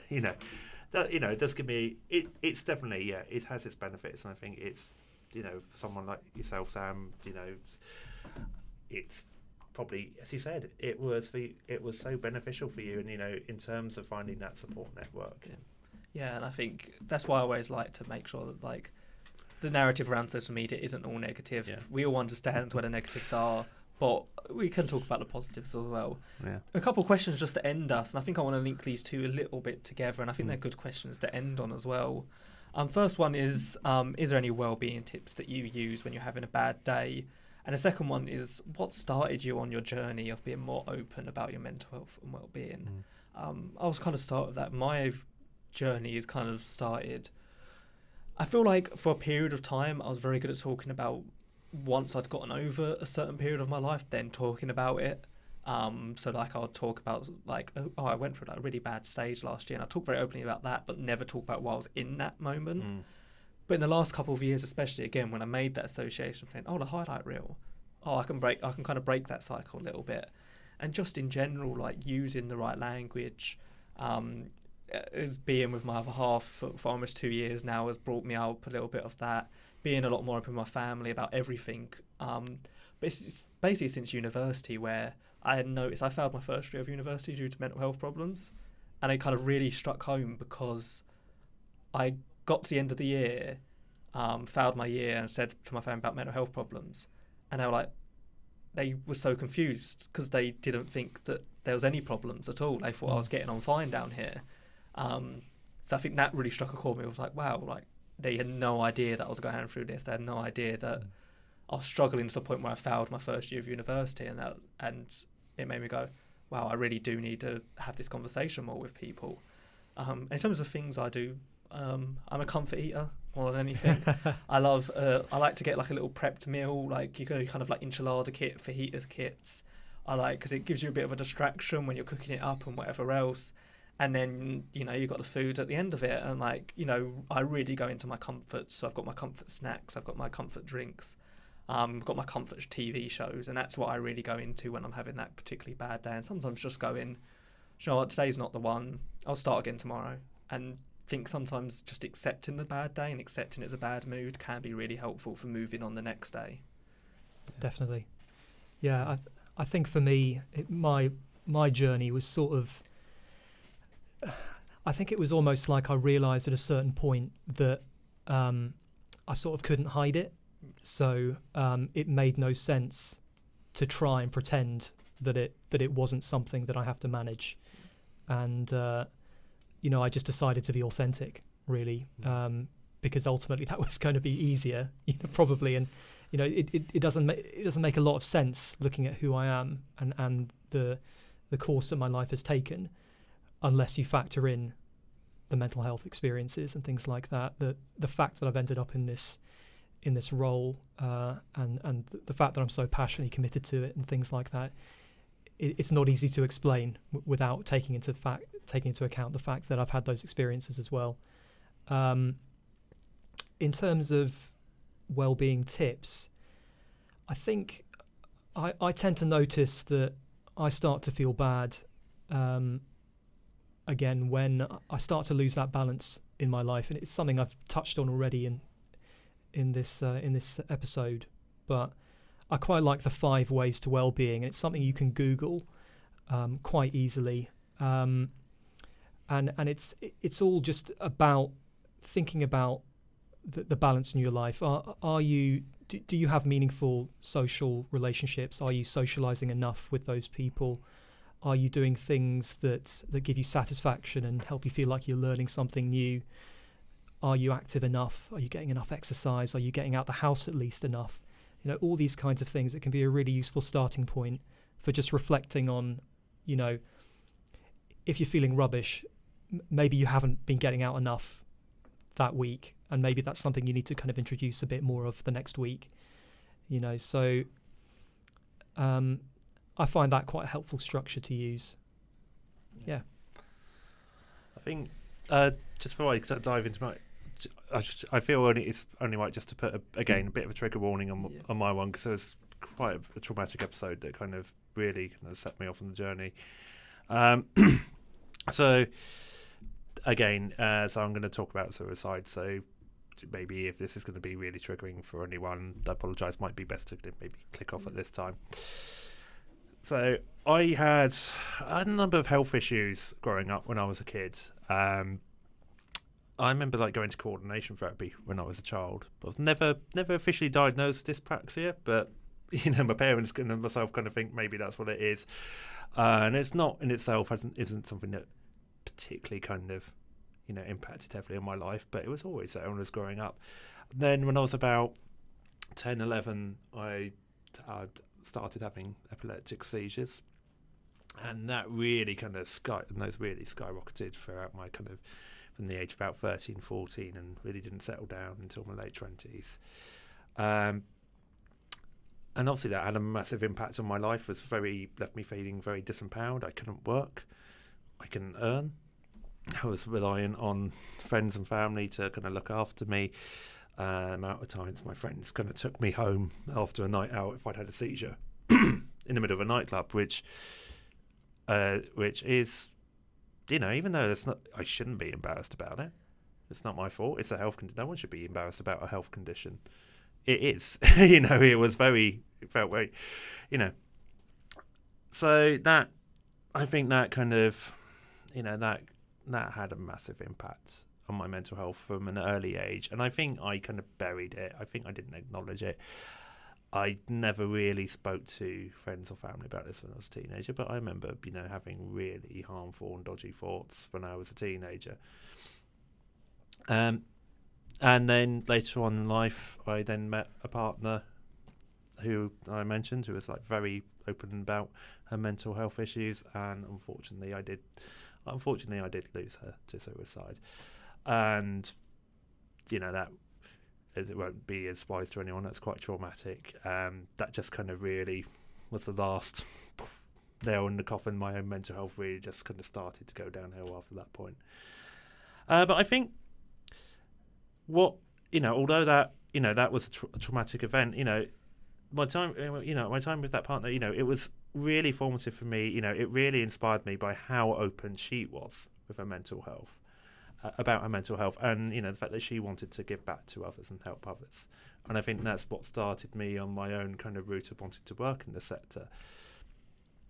it does give me. It's definitely, it has its benefits, and I think it's, for someone like yourself, Sam, it's probably, as you said, it was so beneficial for you, and in terms of finding that support network. Yeah, and I think that's why I always like to make sure that like the narrative around social media isn't all negative. Yeah. We all understand where the negatives are, but we can talk about the positives as well. Yeah. A couple of questions just to end us, and I think I want to link these two a little bit together, and I think they're good questions to end on as well. First one is there any well-being tips that you use when you're having a bad day? And the second one is, what started you on your journey of being more open about your mental health and well-being? I was kind of start with that. My journey is kind of started, I feel like for a period of time I was very good at talking about once I'd gotten over a certain period of my life, then talking about it. So like I'll talk about like, oh, I went through like a really bad stage last year, and I talk very openly about that, but never talk about why I was in that moment. But in the last couple of years, especially again, when I made that association thing, the highlight reel, I can kind of break that cycle a little bit. And just in general, like using the right language, as being with my other half for almost 2 years now has brought me out a little bit of that, being a lot more open with my family about everything. But it's basically since university where I had noticed I failed my first year of university due to mental health problems, and it kind of really struck home because I got to the end of the year, failed my year, and said to my family about mental health problems, and they were so confused because they didn't think that there was any problems at all. They thought I was getting on fine down here. So I think that really struck a chord with me. I was like, wow, like they had no idea that I was going through this. They had no idea that I was struggling to the point where I failed my first year of university, and it made me go, wow, I really do need to have this conversation more with people. In terms of things I do, I'm a comfort eater more than anything. I like to get like a little prepped meal, like you go kind of like enchilada kit, fajitas kits. I like because it gives you a bit of a distraction when you're cooking it up and whatever else. And then, you've got the food at the end of it. And I really go into my comforts. So I've got my comfort snacks, I've got my comfort drinks, I've got my comfort TV shows. And that's what I really go into when I'm having that particularly bad day. And sometimes just going, you know what, today's not the one. I'll start again tomorrow. And think sometimes just accepting the bad day and accepting it's a bad mood can be really helpful for moving on the next day. Definitely. Yeah, I think for me, my journey was sort of, I think it was almost like I realised at a certain point that I sort of couldn't hide it. So it made no sense to try and pretend that it wasn't something that I have to manage. And, I just decided to be authentic, really, because ultimately that was going to be easier, probably. And, it doesn't make a lot of sense looking at who I am and the course that my life has taken, unless you factor in the mental health experiences and things like that. The fact that I've ended up in this role and the fact that I'm so passionately committed to it and things like that, it's not easy to explain without taking into account the fact that I've had those experiences as well. In terms of well-being tips, I think I tend to notice that I start to feel bad again when I start to lose that balance in my life, and it's something I've touched on already in this episode. But I quite like the 5 ways to well-being, and it's something you can Google quite easily, and it's all just about thinking about the balance in your life. Do you have meaningful social relationships? Are you socializing enough with those people? Are you doing things that give you satisfaction and help you feel like you're learning something new? Are you active enough? Are you getting enough exercise? Are you getting out the house at least enough? All these kinds of things. It can be a really useful starting point for just reflecting on, if you're feeling rubbish, maybe you haven't been getting out enough that week, and maybe that's something you need to kind of introduce a bit more of the next week. So I find that quite a helpful structure to use. Yeah. I think just before I dive into my, I feel it's only right just to put a bit of a trigger warning on my one, because it was quite a traumatic episode that kind of really kind of set me off on the journey. So again, so I'm going to talk about suicide. So maybe if this is going to be really triggering for anyone, I apologise. Might be best to maybe click off at this time. So I had a number of health issues growing up when I was a kid. I remember like going to coordination therapy when I was a child. I was never officially diagnosed with dyspraxia, but my parents and myself kind of think maybe that's what it is. And it's not in itself isn't something that particularly kind of impacted heavily on my life, but it was always there when I was growing up. And then when I was about 10, 11, I started having epileptic seizures, and that really kind of skyrocketed throughout my kind of from the age of about 13, 14, and really didn't settle down until my late 20s. And obviously that had a massive impact on my life. Left me feeling very disempowered. I couldn't work, I couldn't earn. I was relying on friends and family to kind of look after me. Amount of times my friends kind of took me home after a night out if I'd had a seizure in the middle of a nightclub, which is, even though I shouldn't be embarrassed about it. It's not my fault. It's a health condition. No one should be embarrassed about a health condition. It is. It felt very, So that, I think that kind of, that had a massive impact on my mental health from an early age. And I think I kind of buried it. I think I didn't acknowledge it. I never really spoke to friends or family about this when I was a teenager, but I remember, having really harmful and dodgy thoughts when I was a teenager. And then later on in life, I then met a partner who I mentioned, who was like very open about her mental health issues, and unfortunately I did lose her to suicide. And that, as it won't be a surprise to anyone, that's quite traumatic. That just kind of really was the last nail in the coffin. My own mental health really just kind of started to go downhill after that point. But I think although that that was a traumatic event, my time with that partner, it was really formative for me. It really inspired me by how open she was with her mental health. About her mental health, and the fact that she wanted to give back to others and help others. And I think that's what started me on my own kind of route of wanting to work in the sector.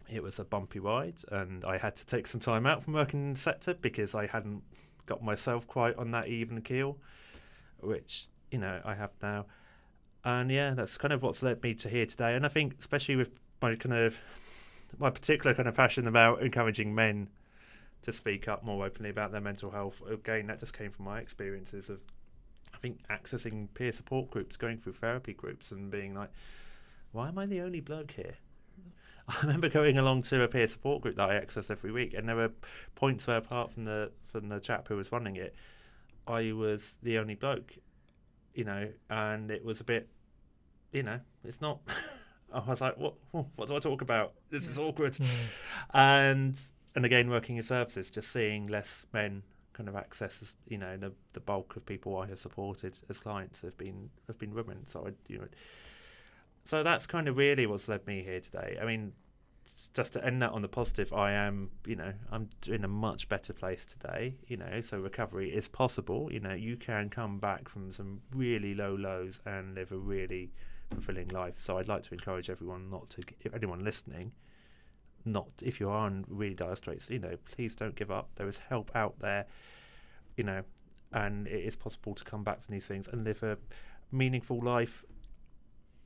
It was a bumpy ride, and I had to take some time out from working in the sector because I hadn't got myself quite on that even keel, which I have now. And that's kind of what's led me to here today. And I think especially with my particular kind of passion about encouraging men to speak up more openly about their mental health. Again, that just came from my experiences of, I think, accessing peer support groups, going through therapy groups and being like, why am I the only bloke here? I remember going along to a peer support group that I access every week, and there were points where, apart from the chap who was running it, I was the only bloke, and it was a bit, it's not... I was like, what do I talk about? This is awkward. And again, working in services, just seeing less men kind of access, the bulk of people I have supported as clients have been women. So so that's kind of really what's led me here today. I mean, just to end that on the positive, I'm in a much better place today. So recovery is possible. You can come back from some really low lows and live a really fulfilling life. So I'd like to encourage everyone if anyone listening. If you are in really dire straits, please don't give up. There is help out there, and it is possible to come back from these things and live a meaningful life.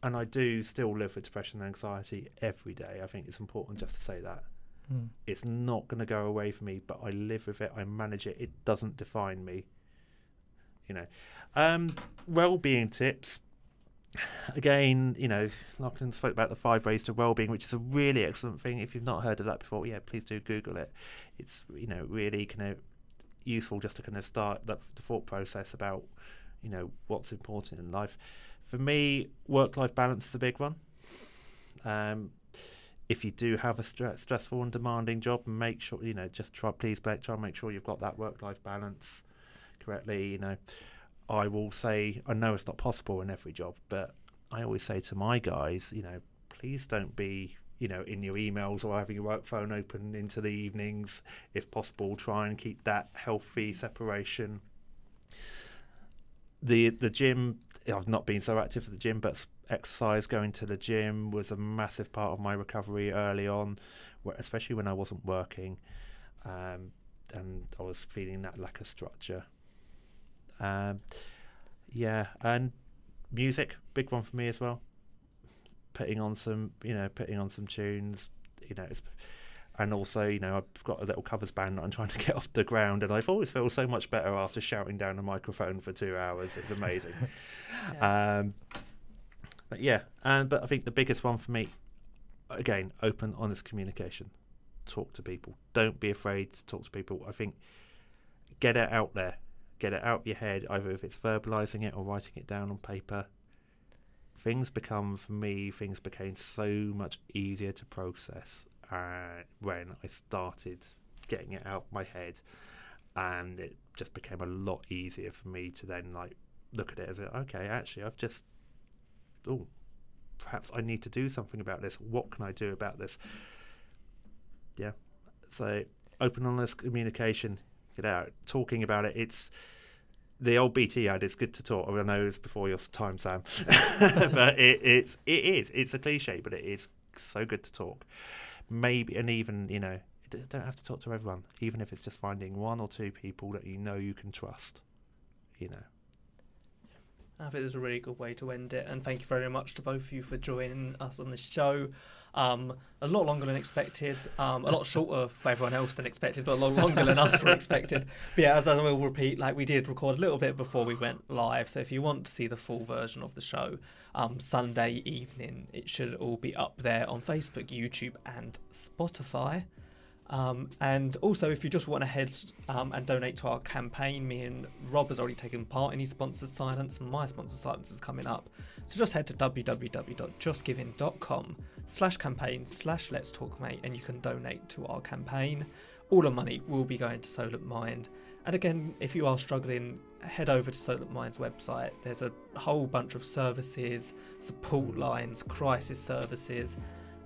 And I do still live with depression and anxiety every day. I think it's important just to say that. It's not going to go away from me, but I live with it. I manage it. It doesn't define me. Well-being tips. Again, Lachlan spoke about the 5 ways to well-being, which is a really excellent thing. If you've not heard of that before, please do Google it. It's really kind of useful just to kind of start the thought process about what's important in life. For me, work-life balance is a big one. If you do have a stressful and demanding job, make sure please try and make sure you've got that work-life balance correctly. I will say, I know it's not possible in every job, but I always say to my guys, please don't be in your emails, or having your work phone open into the evenings. If possible, try and keep that healthy separation. The gym, I've not been so active at the gym, but exercise, going to the gym was a massive part of my recovery early on, especially when I wasn't working, and I was feeling that lack of structure. And music, big one for me as well. Putting on some tunes, and also, I've got a little covers band that I'm trying to get off the ground, and I've always feel so much better after shouting down a microphone for 2 hours. It's amazing. But I think the biggest one for me, again, open, honest communication. Talk to people. Don't be afraid to talk to people. I think get it out there. Get it out of your head, either if it's verbalising it or writing it down on paper. Things became so much easier to process when I started getting it out of my head, and it just became a lot easier for me to then look at it as, okay, actually perhaps I need to do something about this. What can I do about this? Yeah. So open, honest communication. Get out, talking about it. It's the old BT ad. It's good to talk. I know it's before your time, Sam, but it's a cliche, but it is so good to talk. Maybe, and even you don't have to talk to everyone. Even if it's just finding one or two people that you can trust. I think it's a really good way to end it, and thank you very much to both of you for joining us on this show. A lot longer than expected, a lot shorter for everyone else than expected, but a lot longer than us were expected. But yeah, as I will repeat, we did record a little bit before we went live, so if you want to see the full version of the show, Sunday evening, it should all be up there on Facebook, YouTube and Spotify. And also, if you just want to head and donate to our campaign, me and Rob has already taken part in his sponsored silence, and my sponsored silence is coming up. So just head to www.justgiving.com/campaign/Let's Talk Mate, and you can donate to our campaign. All the money will be going to Solent Mind. And again, if you are struggling, head over to Solent Mind's website. There's a whole bunch of services, support lines, crisis services.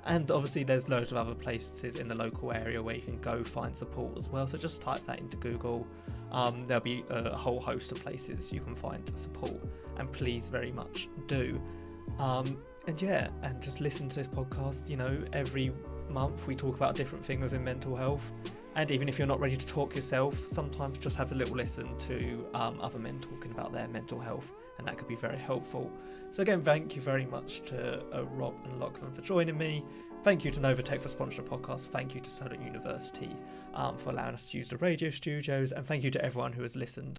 And obviously there's loads of other places in the local area where you can go find support as well. So just type that into Google. There'll be a whole host of places you can find support. And please very much do. And just listen to this podcast. Every month we talk about a different thing within mental health. And even if you're not ready to talk yourself, sometimes just have a little listen to other men talking about their mental health. And that could be very helpful. So again, thank you very much to Rob and Lachlan for joining me. Thank you to Novatech for sponsoring the podcast. Thank you to Solent University for allowing us to use the radio studios. And thank you to everyone who has listened.